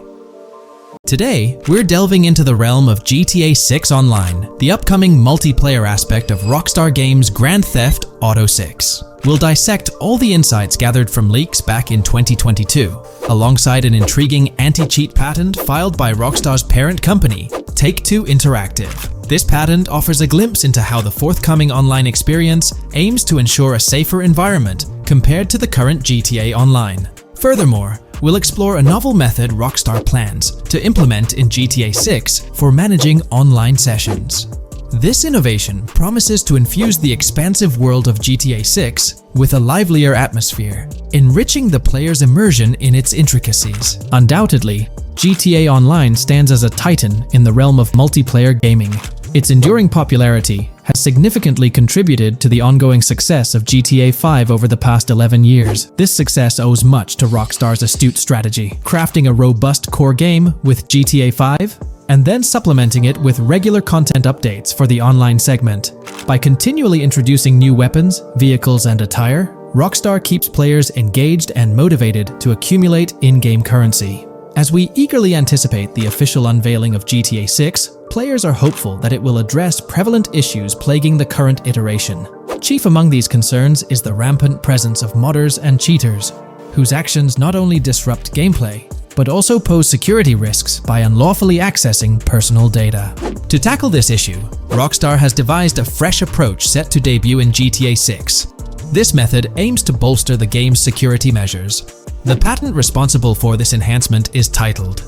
Today, we're delving into the realm of GTA 6 Online, the upcoming multiplayer aspect of Rockstar Games' Grand Theft Auto 6. We'll dissect all the insights gathered from leaks back in 2022, alongside an intriguing anti-cheat patent filed by Rockstar's parent company, Take-Two Interactive. This patent offers a glimpse into how the forthcoming online experience aims to ensure a safer environment compared to the current GTA Online. Furthermore, we'll explore a novel method Rockstar plans to implement in GTA 6 for managing online sessions. This innovation promises to infuse the expansive world of GTA 6 with a livelier atmosphere, enriching the player's immersion in its intricacies. Undoubtedly, GTA Online stands as a titan in the realm of multiplayer gaming. Its enduring popularity has significantly contributed to the ongoing success of GTA 5 over the past 11 years. This success owes much to Rockstar's astute strategy, crafting a robust core game with GTA 5 and then supplementing it with regular content updates for the online segment. By continually introducing new weapons, vehicles, and attire, Rockstar keeps players engaged and motivated to accumulate in-game currency. As we eagerly anticipate the official unveiling of GTA 6, players are hopeful that it will address prevalent issues plaguing the current iteration. Chief among these concerns is the rampant presence of modders and cheaters, whose actions not only disrupt gameplay, but also pose security risks by unlawfully accessing personal data. To tackle this issue, Rockstar has devised a fresh approach set to debut in GTA 6. This method aims to bolster the game's security measures. The patent responsible for this enhancement is titled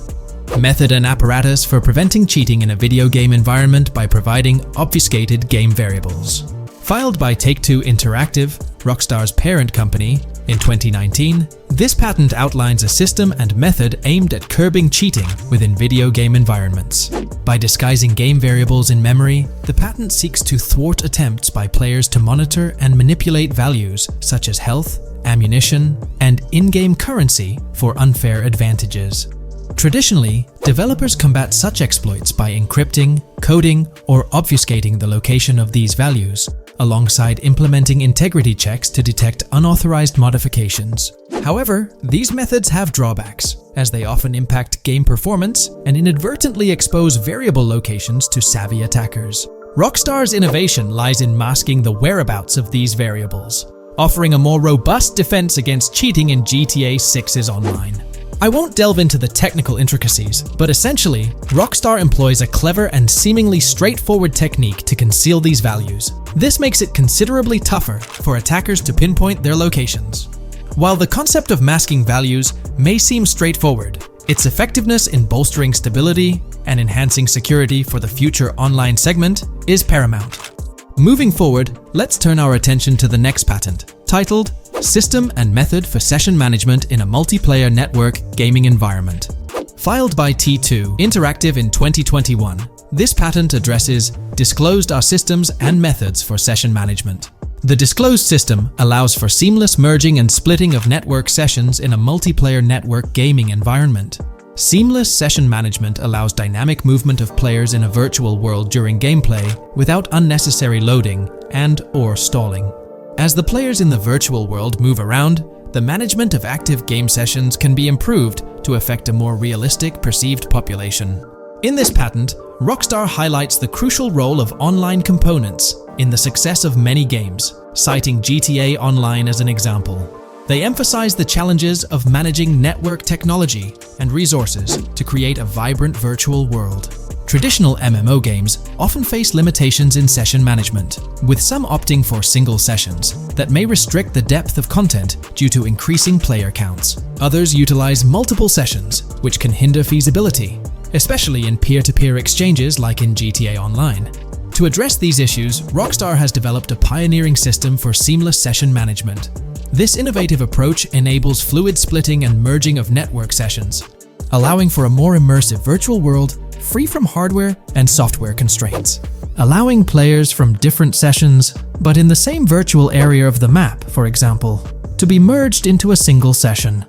Method and Apparatus for Preventing Cheating in a Video Game Environment by Providing Obfuscated Game Variables. Filed by Take-Two Interactive, Rockstar's parent company, In 2019, this patent outlines a system and method aimed at curbing cheating within video game environments. By disguising game variables in memory, the patent seeks to thwart attempts by players to monitor and manipulate values such as health, ammunition, and in-game currency for unfair advantages. Traditionally, developers combat such exploits by encrypting, coding, or obfuscating the location of these values, alongside implementing integrity checks to detect unauthorized modifications. However, these methods have drawbacks, as they often impact game performance and inadvertently expose variable locations to savvy attackers. Rockstar's innovation lies in masking the whereabouts of these variables, offering a more robust defense against cheating in GTA 6's online. I won't delve into the technical intricacies, but essentially, Rockstar employs a clever and seemingly straightforward technique to conceal these values. This makes it considerably tougher for attackers to pinpoint their locations. While the concept of masking values may seem straightforward, its effectiveness in bolstering stability and enhancing security for the future online segment is paramount. Moving forward, let's turn our attention to the next patent, titled System and Method for Session Management in a Multiplayer Network Gaming Environment. Filed by T2 Interactive in 2021, this patent addresses disclosed are systems and methods for session management. The disclosed system allows for seamless merging and splitting of network sessions in a multiplayer network gaming environment. Seamless session management allows dynamic movement of players in a virtual world during gameplay without unnecessary loading and/or stalling. As the players in the virtual world move around, the management of active game sessions can be improved to affect a more realistic perceived population. In this patent, Rockstar highlights the crucial role of online components in the success of many games, citing GTA Online as an example. They emphasize the challenges of managing network technology and resources to create a vibrant virtual world. Traditional MMO games often face limitations in session management, with some opting for single sessions that may restrict the depth of content due to increasing player counts. Others utilize multiple sessions, which can hinder feasibility, especially in peer-to-peer exchanges like in GTA Online. To address these issues, Rockstar has developed a pioneering system for seamless session management. This innovative approach enables fluid splitting and merging of network sessions, allowing for a more immersive virtual world free from hardware and software constraints. Allowing players from different sessions, but in the same virtual area of the map, for example, to be merged into a single session.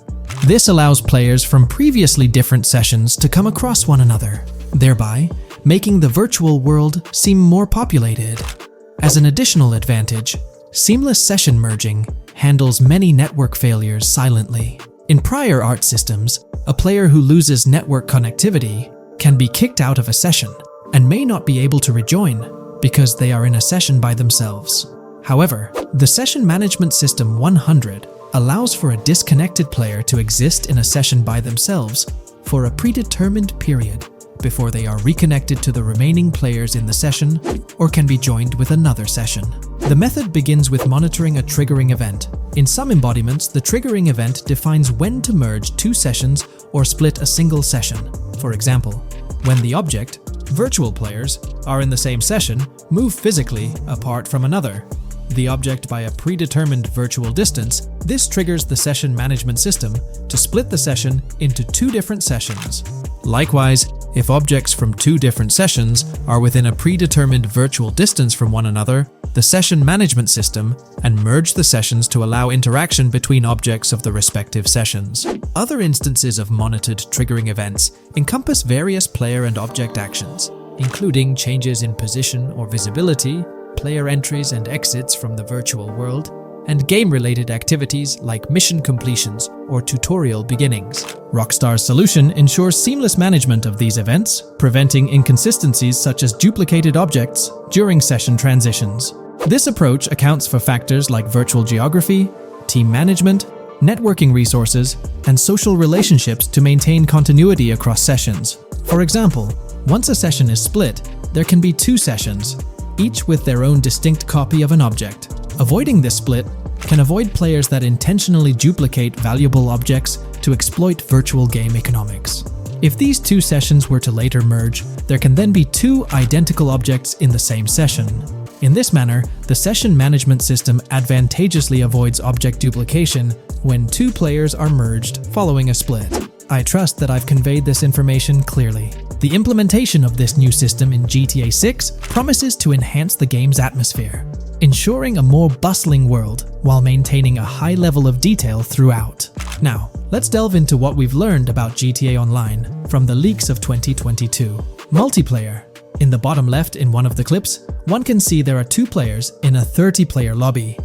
This allows players from previously different sessions to come across one another, thereby making the virtual world seem more populated. As an additional advantage, seamless session merging handles many network failures silently. In prior art systems, a player who loses network connectivity can be kicked out of a session and may not be able to rejoin because they are in a session by themselves. However, the Session Management System 100 allows for a disconnected player to exist in a session by themselves for a predetermined period before they are reconnected to the remaining players in the session or can be joined with another session. The method begins with monitoring a triggering event. In some embodiments, the triggering event defines when to merge two sessions or split a single session. For example, when the object, virtual players, are in the same session, move physically apart from another, the object by a predetermined virtual distance, this triggers the session management system to split the session into two different sessions. Likewise, if objects from two different sessions are within a predetermined virtual distance from one another, the session management system and merge the sessions to allow interaction between objects of the respective sessions. Other instances of monitored triggering events encompass various player and object actions, including changes in position or visibility, player entries and exits from the virtual world, and game-related activities like mission completions or tutorial beginnings. Rockstar's solution ensures seamless management of these events, preventing inconsistencies such as duplicated objects during session transitions. This approach accounts for factors like virtual geography, team management, networking resources, and social relationships to maintain continuity across sessions. For example, once a session is split, there can be two sessions, each with their own distinct copy of an object. Avoiding this split can avoid players that intentionally duplicate valuable objects to exploit virtual game economics. If these two sessions were to later merge, there can then be two identical objects in the same session. In this manner, the session management system advantageously avoids object duplication when two players are merged following a split. I trust that I've conveyed this information clearly. The implementation of this new system in GTA 6 promises to enhance the game's atmosphere, ensuring a more bustling world while maintaining a high level of detail throughout. Now, let's delve into what we've learned about GTA Online from the leaks of 2022. Multiplayer. In the bottom left in one of the clips, one can see there are 2 players in a 30-player lobby.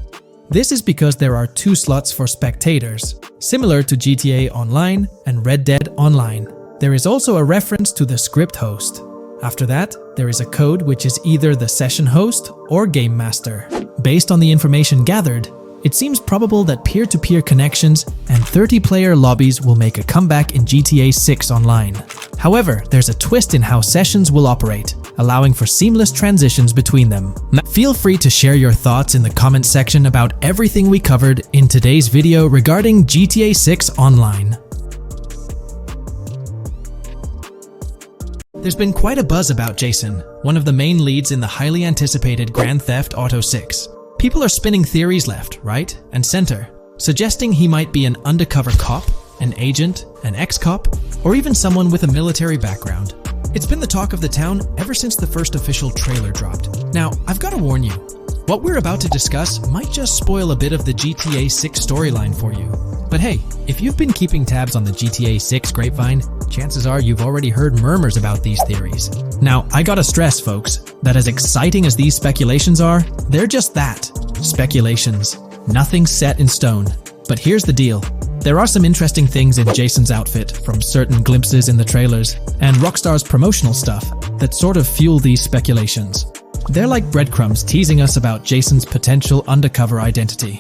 This is because there are 2 slots for spectators, similar to GTA Online and Red Dead Online. There is also a reference to the script host. After that, there is a code which is either the session host or game master. Based on the information gathered, it seems probable that peer-to-peer connections and 30-player lobbies will make a comeback in GTA 6 Online. However, there's a twist in how sessions will operate, allowing for seamless transitions between them. Feel free to share your thoughts in the comment section about everything we covered in today's video regarding GTA 6 Online. There's been quite a buzz about Jason, one of the main leads in the highly anticipated Grand Theft Auto 6. People are spinning theories left, right, and center, suggesting he might be an undercover cop, an agent, an ex-cop, or even someone with a military background. It's been the talk of the town ever since the first official trailer dropped. Now, I've got to warn you, what we're about to discuss might just spoil a bit of the GTA 6 storyline for you. But hey, if you've been keeping tabs on the GTA 6 grapevine, chances are you've already heard murmurs about these theories. Now, I gotta stress, folks, that as exciting as these speculations are, they're just that, speculations. Nothing set in stone. But here's the deal. There are some interesting things in Jason's outfit from certain glimpses in the trailers and Rockstar's promotional stuff that sort of fuel these speculations. They're like breadcrumbs teasing us about Jason's potential undercover identity.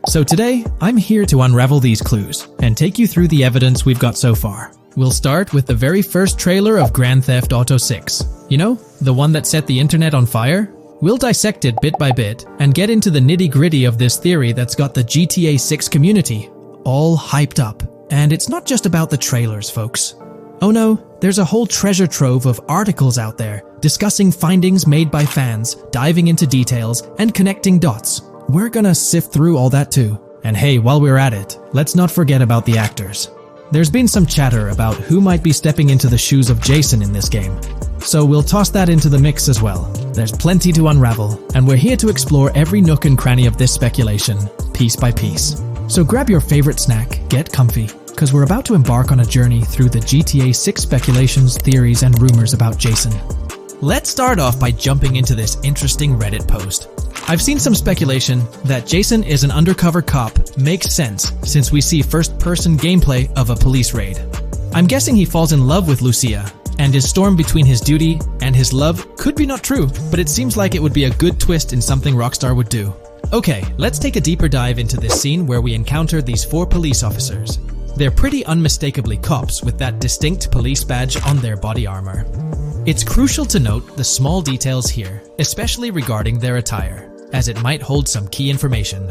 So today, I'm here to unravel these clues and take you through the evidence we've got so far. We'll start with the very first trailer of Grand Theft Auto 6. You know, the one that set the internet on fire? We'll dissect it bit by bit and get into the nitty-gritty of this theory that's got the GTA 6 community all hyped up. And it's not just about the trailers, folks. Oh no, there's a whole treasure trove of articles out there discussing findings made by fans, diving into details, and connecting dots. We're gonna sift through all that too. And hey, while we're at it, let's not forget about the actors. There's been some chatter about who might be stepping into the shoes of Jason in this game. So we'll toss that into the mix as well. There's plenty to unravel, and we're here to explore every nook and cranny of this speculation, piece by piece. So grab your favorite snack, get comfy, because we're about to embark on a journey through the GTA 6 speculations, theories, and rumors about Jason. Let's start off by jumping into this interesting Reddit post. I've seen some speculation that Jason is an undercover cop makes sense since we see first-person gameplay of a police raid. I'm guessing he falls in love with Lucia, and his storm between his duty and his love could be not true, but it seems like it would be a good twist in something Rockstar would do. Okay, let's take a deeper dive into this scene where we encounter these 4 police officers. They're pretty unmistakably cops with that distinct police badge on their body armor. It's crucial to note the small details here, especially regarding their attire, as it might hold some key information.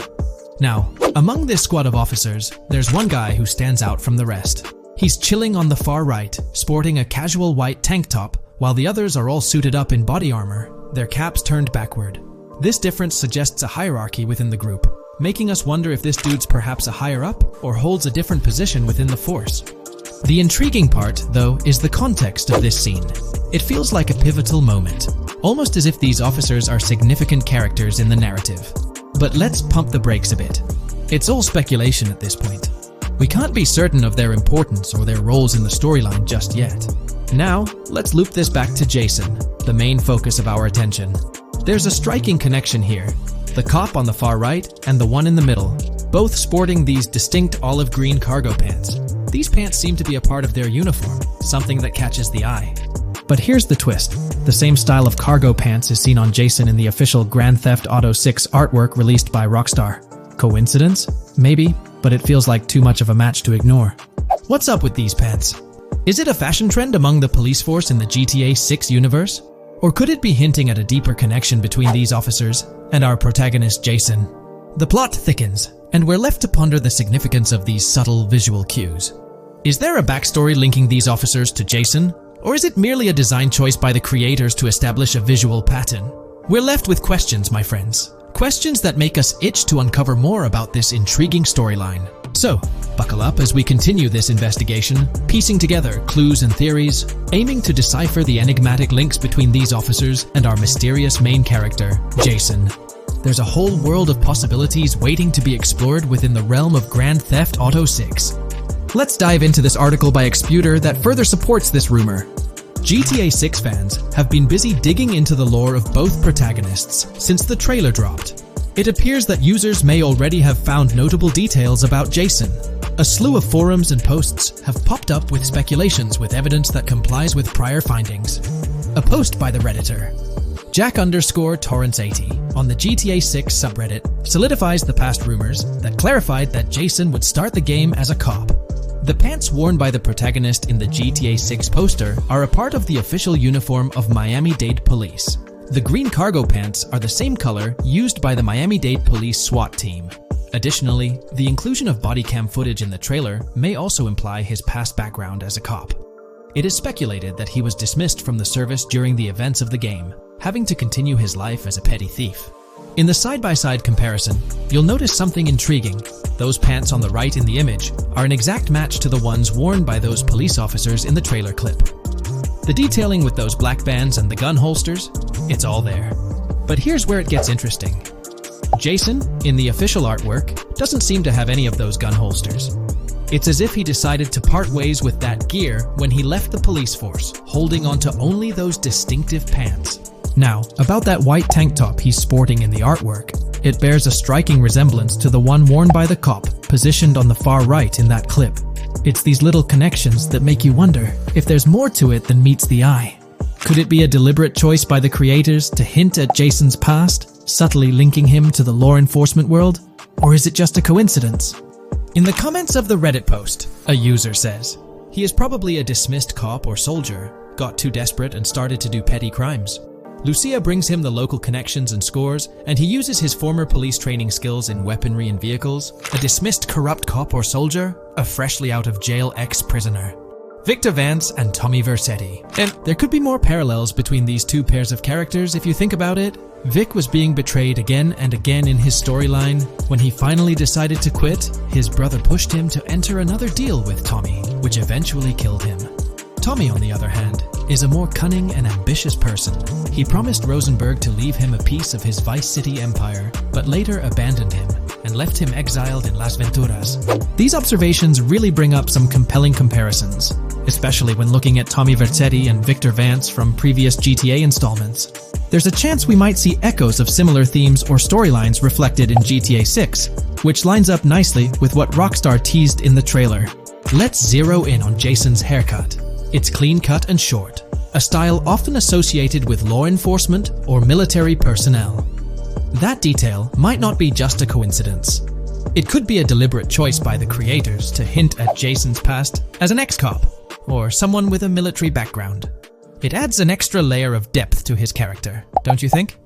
Now, among this squad of officers, there's one guy who stands out from the rest. He's chilling on the far right, sporting a casual white tank top, while the others are all suited up in body armor, their caps turned backward. This difference suggests a hierarchy within the group, making us wonder if this dude's perhaps a higher up or holds a different position within the force. The intriguing part, though, is the context of this scene. It feels like a pivotal moment, almost as if these officers are significant characters in the narrative. But let's pump the brakes a bit. It's all speculation at this point. We can't be certain of their importance or their roles in the storyline just yet. Now, let's loop this back to Jason, the main focus of our attention. There's a striking connection here. The cop on the far right and the one in the middle, both sporting these distinct olive green cargo pants. These pants seem to be a part of their uniform, something that catches the eye. But here's the twist. The same style of cargo pants is seen on Jason in the official Grand Theft Auto 6 artwork released by Rockstar. Coincidence? Maybe, but it feels like too much of a match to ignore. What's up with these pants? Is it a fashion trend among the police force in the GTA 6 universe? Or could it be hinting at a deeper connection between these officers and our protagonist Jason? The plot thickens, and we're left to ponder the significance of these subtle visual cues. Is there a backstory linking these officers to Jason? Or is it merely a design choice by the creators to establish a visual pattern? We're left with questions, my friends. Questions that make us itch to uncover more about this intriguing storyline. So, buckle up as we continue this investigation, piecing together clues and theories, aiming to decipher the enigmatic links between these officers and our mysterious main character, Jason. There's a whole world of possibilities waiting to be explored within the realm of Grand Theft Auto 6. Let's dive into this article by Exputer that further supports this rumor. GTA 6 fans have been busy digging into the lore of both protagonists since the trailer dropped. It appears that users may already have found notable details about Jason. A slew of forums and posts have popped up with speculations with evidence that complies with prior findings. A post by the Redditor, Jack_Torrance80, on the GTA 6 subreddit solidifies the past rumors that clarified that Jason would start the game as a cop. The pants worn by the protagonist in the GTA 6 poster are a part of the official uniform of Miami-Dade Police. The green cargo pants are the same color used by the Miami-Dade Police SWAT team. Additionally, the inclusion of body cam footage in the trailer may also imply his past background as a cop. It is speculated that he was dismissed from the service during the events of the game, having to continue his life as a petty thief. In the side-by-side comparison, you'll notice something intriguing. Those pants on the right in the image are an exact match to the ones worn by those police officers in the trailer clip. The detailing with those black bands and the gun holsters, it's all there. But here's where it gets interesting. Jason, in the official artwork, doesn't seem to have any of those gun holsters. It's as if he decided to part ways with that gear when he left the police force, holding onto only those distinctive pants. Now, about that white tank top he's sporting in the artwork, it bears a striking resemblance to the one worn by the cop, positioned on the far right in that clip. It's these little connections that make you wonder if there's more to it than meets the eye. Could it be a deliberate choice by the creators to hint at Jason's past, subtly linking him to the law enforcement world? Or is it just a coincidence? In the comments of the Reddit post, a user says, he is probably a dismissed cop or soldier, got too desperate and started to do petty crimes. Lucia brings him the local connections and scores, and he uses his former police training skills in weaponry and vehicles. A dismissed corrupt cop or soldier, a freshly out of jail ex-prisoner. Victor Vance and Tommy Vercetti. And there could be more parallels between these two pairs of characters if you think about it. Vic was being betrayed again and again in his storyline. When he finally decided to quit, his brother pushed him to enter another deal with Tommy, which eventually killed him. Tommy, on the other hand, is a more cunning and ambitious person. He promised Rosenberg to leave him a piece of his Vice City empire, but later abandoned him and left him exiled in Las Venturas. These observations really bring up some compelling comparisons, especially when looking at Tommy Vercetti and Victor Vance from previous GTA installments. There's a chance we might see echoes of similar themes or storylines reflected in GTA 6, which lines up nicely with what Rockstar teased in the trailer. Let's zero in on Jason's haircut. It's clean-cut and short, a style often associated with law enforcement or military personnel. That detail might not be just a coincidence. It could be a deliberate choice by the creators to hint at Jason's past as an ex-cop or someone with a military background. It adds an extra layer of depth to his character, don't you think?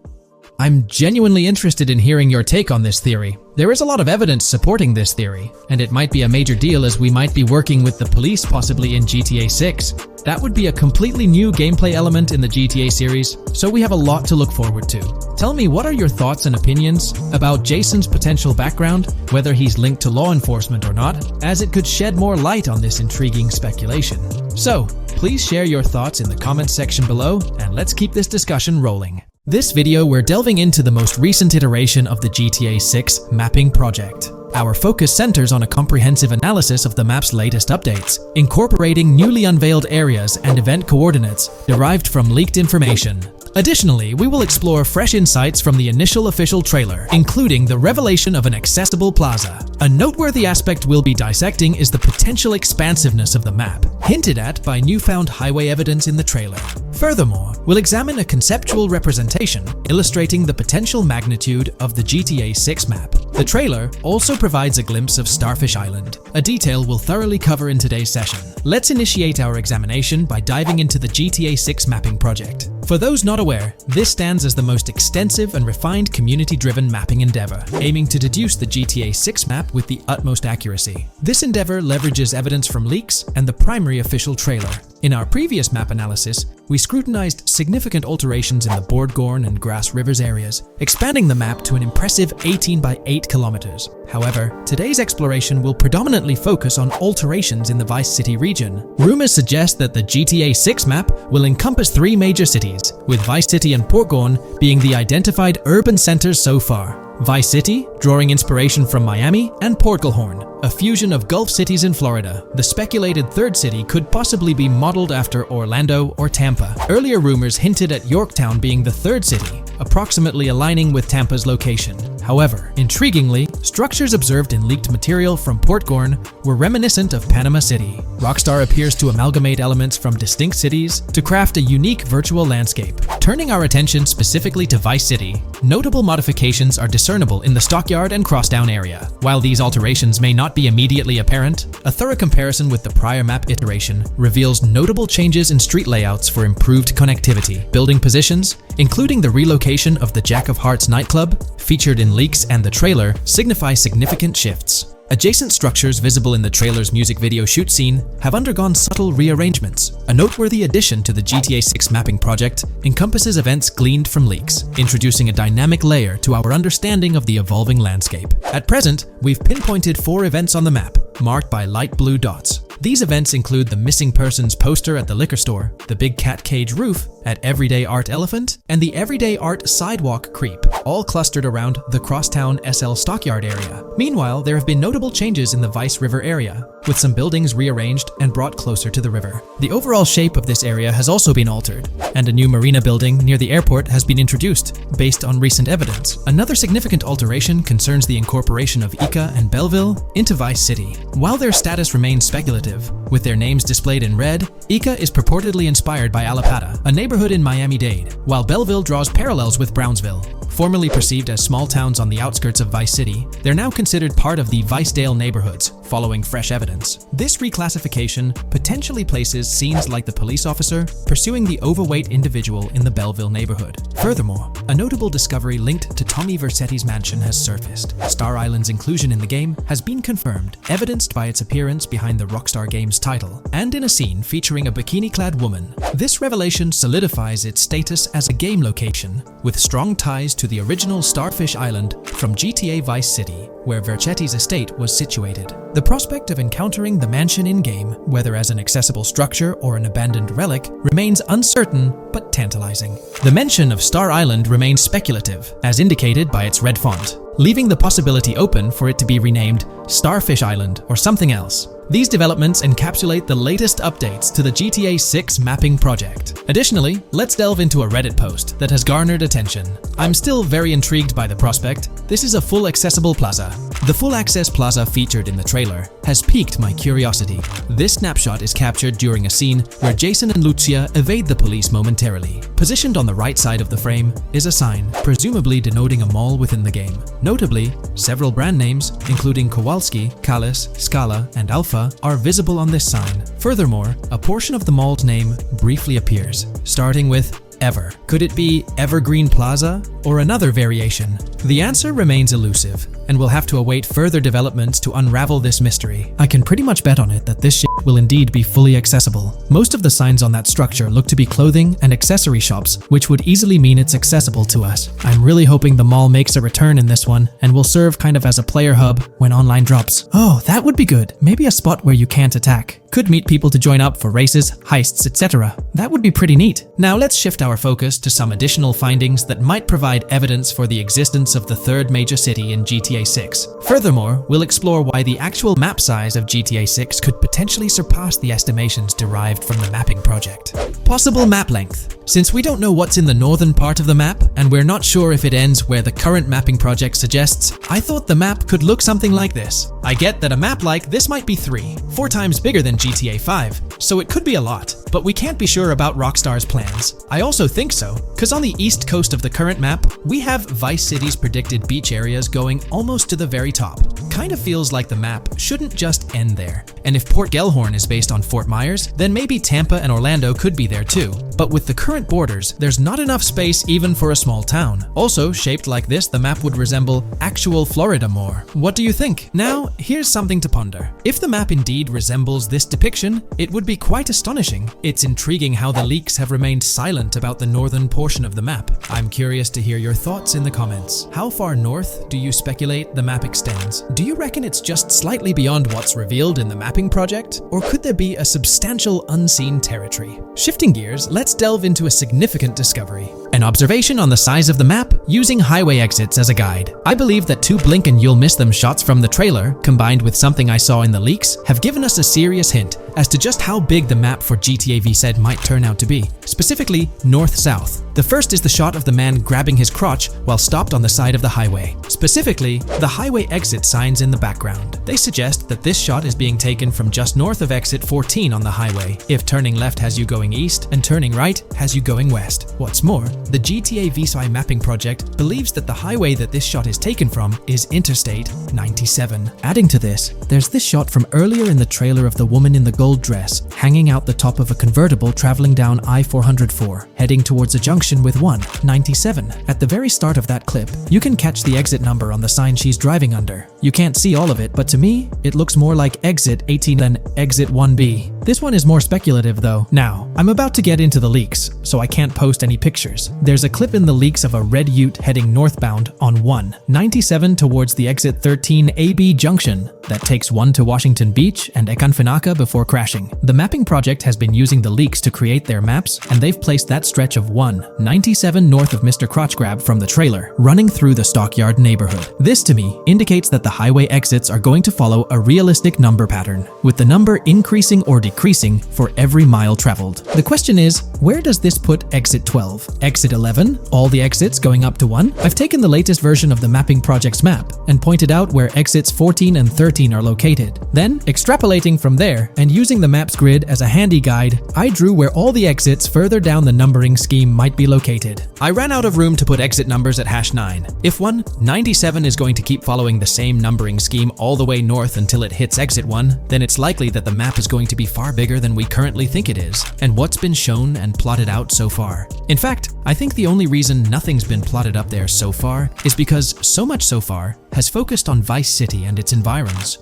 I'm genuinely interested in hearing your take on this theory. There is a lot of evidence supporting this theory, and it might be a major deal as we might be working with the police possibly in GTA 6. That would be a completely new gameplay element in the GTA series, so we have a lot to look forward to. Tell me, what are your thoughts and opinions about Jason's potential background, whether he's linked to law enforcement or not, as it could shed more light on this intriguing speculation. So, please share your thoughts in the comments section below, and let's keep this discussion rolling. This video, we're delving into the most recent iteration of the GTA 6 mapping project. Our focus centers on a comprehensive analysis of the map's latest updates, incorporating newly unveiled areas and event coordinates derived from leaked information. Additionally, we will explore fresh insights from the initial official trailer, including the revelation of an accessible plaza. A noteworthy aspect we'll be dissecting is the potential expansiveness of the map, hinted at by newfound highway evidence in the trailer. Furthermore, we'll examine a conceptual representation illustrating the potential magnitude of the GTA 6 map. The trailer also provides a glimpse of Starfish Island, a detail we'll thoroughly cover in today's session. Let's initiate our examination by diving into the GTA 6 mapping project. For those not aware, this stands as the most extensive and refined community-driven mapping endeavor, aiming to deduce the GTA 6 map with the utmost accuracy. This endeavor leverages evidence from leaks and the primary official trailer. In our previous map analysis, we scrutinized significant alterations in the Boardgorn and Grass Rivers areas, expanding the map to an impressive 18 by 8 kilometers. However, today's exploration will predominantly focus on alterations in the Vice City region. Rumors suggest that the GTA 6 map will encompass 3 major cities, with Vice City and Portgorn being the identified urban centers so far. Vice City, drawing inspiration from Miami, and Gellhorn, a fusion of Gulf cities in Florida. The speculated third city could possibly be modeled after Orlando or Tampa. Earlier rumors hinted at Yorktown being the third city, approximately aligning with Tampa's location. However, intriguingly, structures observed in leaked material from Portgorn were reminiscent of Panama City. Rockstar appears to amalgamate elements from distinct cities to craft a unique virtual landscape. Turning our attention specifically to Vice City, notable modifications are discernible in the Stockyard and Crosstown area. While these alterations may not be immediately apparent, a thorough comparison with the prior map iteration reveals notable changes in street layouts for improved connectivity. Building positions, including the relocation of the Jack of Hearts nightclub, featured in leaks and the trailer, signify significant shifts. Adjacent structures visible in the trailer's music video shoot scene have undergone subtle rearrangements. A noteworthy addition to the GTA 6 mapping project encompasses events gleaned from leaks, introducing a dynamic layer to our understanding of the evolving landscape. At present, we've pinpointed 4 events on the map, marked by light blue dots. These events include the missing persons poster at the liquor store, the big cat cage roof at Everyday Art Elephant, and the Everyday Art Sidewalk Creep, all clustered around the Crosstown SL Stockyard area. Meanwhile, there have been notable changes in the Vice River area, with some buildings rearranged and brought closer to the river. The overall shape of this area has also been altered, and a new marina building near the airport has been introduced, based on recent evidence. Another significant alteration concerns the incorporation of Ica and Belleville into Vice City. While their status remains speculative, with their names displayed in red, Ica is purportedly inspired by Alapata, a neighborhood in Miami-Dade, while Belleville draws parallels with Brownsville. Formerly perceived as small towns on the outskirts of Vice City, they're now considered part of the Vicedale neighborhoods, following fresh evidence. This reclassification potentially places scenes like the police officer pursuing the overweight individual in the Belleville neighborhood. Furthermore, a notable discovery linked to Tommy Vercetti's mansion has surfaced. Star Island's inclusion in the game has been confirmed, evidenced by its appearance behind the Rockstar game's title, and in a scene featuring a bikini-clad woman. This revelation solidifies its status as a game location, with strong ties to the original Starfish Island from GTA Vice City, where Vercetti's estate was situated. The prospect of encountering the mansion in-game, whether as an accessible structure or an abandoned relic, remains uncertain but tantalizing. The mention of Star Island remains speculative, as indicated by its red font, leaving the possibility open for it to be renamed Starfish Island or something else. These developments encapsulate the latest updates to the GTA 6 mapping project. Additionally, let's delve into a Reddit post that has garnered attention. I'm still very intrigued by the prospect. This is a full accessible plaza. The full access plaza featured in the trailer has piqued my curiosity. This snapshot is captured during a scene where Jason and Lucia evade the police momentarily. Positioned on the right side of the frame is a sign, presumably denoting a mall within the game. Notably, several brand names, including Kowalski, Callis, Scala, and Alpha, are visible on this sign. Furthermore, a portion of the mall's name briefly appears, starting with Ever. Could it be Evergreen Plaza or another variation? The answer remains elusive, and we'll have to await further developments to unravel this mystery. I can pretty much bet on it that this shit will indeed be fully accessible. Most of the signs on that structure look to be clothing and accessory shops, which would easily mean it's accessible to us. I'm really hoping the mall makes a return in this one and will serve kind of as a player hub when online drops. Oh, that would be good. Maybe a spot where you can't attack. Could meet people to join up for races, heists, etc. That would be pretty neat. Now let's shift our focus to some additional findings that might provide evidence for the existence of the third major city in GTA 6. Furthermore, we'll explore why the actual map size of GTA 6 could potentially surpass the estimations derived from the mapping project. Possible map length. Since we don't know what's in the northern part of the map, and we're not sure if it ends where the current mapping project suggests, I thought the map could look something like this. I get that a map like this might be 4 times bigger than GTA 5, so it could be a lot, but we can't be sure about Rockstar's plans. I also think so, because on the east coast of the current map, we have Vice City's predicted beach areas going almost to the very top. Kind of feels like the map shouldn't just end there. And if Port Gellhorn is based on Fort Myers, then maybe Tampa and Orlando could be there too. But with the current borders, there's not enough space even for a small town. Also, shaped like this, the map would resemble actual Florida more. What do you think? Now, here's something to ponder. If the map indeed resembles this depiction, it would be quite astonishing. It's intriguing how the leaks have remained silent about the northern portion of the map. I'm curious to hear your thoughts in the comments. How far north do you speculate the map extends? Do you reckon it's just slightly beyond what's revealed in the mapping project? Or could there be a substantial unseen territory? Shifting gears, let's delve into a significant discovery. An observation on the size of the map using highway exits as a guide. I believe that 2 blink and you'll miss them shots from the trailer, combined with something I saw in the leaks, have given us a serious hint as to just how big the map for GTA V said might turn out to be. Specifically, north-south. The first is the shot of the man grabbing his crotch while stopped on the side of the highway. Specifically, the highway exit signs in the background. They suggest that this shot is being taken from just north of exit 14 on the highway, if turning left has you going east and turning right has you going west. What's more, the GTA V mapping project believes that the highway that this shot is taken from is Interstate 97. Adding to this, there's this shot from earlier in the trailer of the woman in the gold dress hanging out the top of a convertible traveling down I-404, heading towards a junction with 197. At the very start of that clip, you can catch the exit number on the sign she's driving under. You can't see all of it, but to me, it looks more like exit 18 than exit 1B. This one is more speculative though. Now, I'm about to get into the leaks, so I can't post any pictures. There's a clip in the leaks of a red ute heading northbound on 197 towards the exit 13 AB junction that takes 1 to Washington Beach and Ekanfinaka before crashing. The mapping project has been using the leaks to create their maps, and they've placed that stretch of 197 north of Mr. Crotch Grab from the trailer, running through the Stockyard neighborhood. This to me indicates that the highway exits are going to follow a realistic number pattern, with the number increasing or decreasing for every mile traveled. The question is, where does this put exit 12? Exit 11? All the exits going up to 1? I've taken the latest version of the mapping project's map and pointed out where exits 14 and 13 are located. Then, extrapolating from there and using the map's grid as a handy guide, I drew where all the exits further down the numbering scheme might be located. I ran out of room to put exit numbers at #9. If 197 is going to keep following the same numbering scheme all the way north until it hits exit 1, then it's likely that the map is going to be far bigger than we currently think it is, and what's been shown and plotted out so far. In fact, I think the only reason nothing's been plotted up there so far is because so much so far has focused on Vice City and its environs.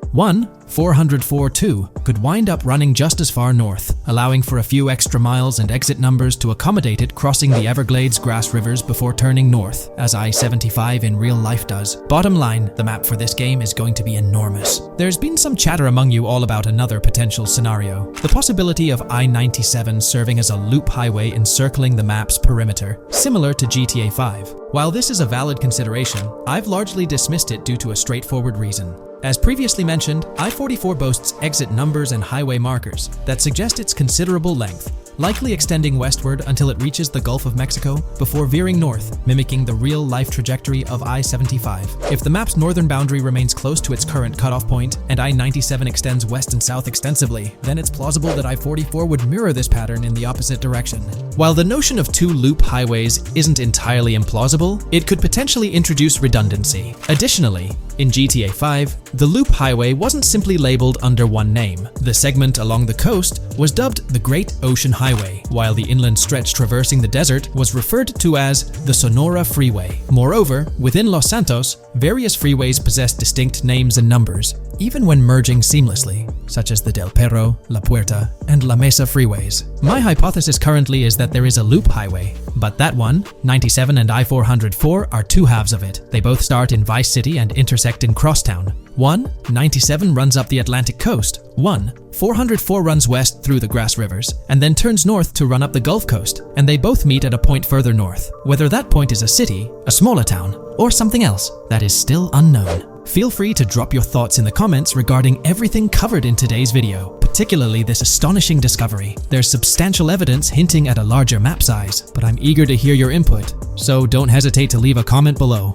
404.2 could wind up running just as far north, allowing for a few extra miles and exit numbers to accommodate it crossing the Everglades grass rivers before turning north, as I-75 in real life does. Bottom line, the map for this game is going to be enormous. There's been some chatter among you all about another potential scenario, the possibility of I-97 serving as a loop highway encircling the map's perimeter, similar to GTA 5. While this is a valid consideration, I've largely dismissed it due to a straightforward reason. As previously mentioned, I-44 boasts exit numbers and highway markers that suggest its considerable length, likely extending westward until it reaches the Gulf of Mexico before veering north, mimicking the real-life trajectory of I-75. If the map's northern boundary remains close to its current cutoff point, and I-97 extends west and south extensively, then it's plausible that I-44 would mirror this pattern in the opposite direction. While the notion of 2 loop highways isn't entirely implausible, it could potentially introduce redundancy. Additionally, in GTA 5, the loop highway wasn't simply labeled under one name. The segment along the coast was dubbed the Great Ocean Highway, while the inland stretch traversing the desert was referred to as the Sonora Freeway. Moreover, within Los Santos, various freeways possess distinct names and numbers, even when merging seamlessly, such as the Del Perro, La Puerta, and La Mesa freeways. My hypothesis currently is that there is a loop highway, but that one, 97 and I-404, are 2 halves of it. They both start in Vice City and intersect in Crosstown. 197 runs up the Atlantic coast. 404 runs west through the Grass Rivers, and then turns north to run up the Gulf Coast, and they both meet at a point further north. Whether that point is a city, a smaller town, or something else, that is still unknown. Feel free to drop your thoughts in the comments regarding everything covered in today's video, particularly this astonishing discovery. There's substantial evidence hinting at a larger map size, but I'm eager to hear your input, so don't hesitate to leave a comment below.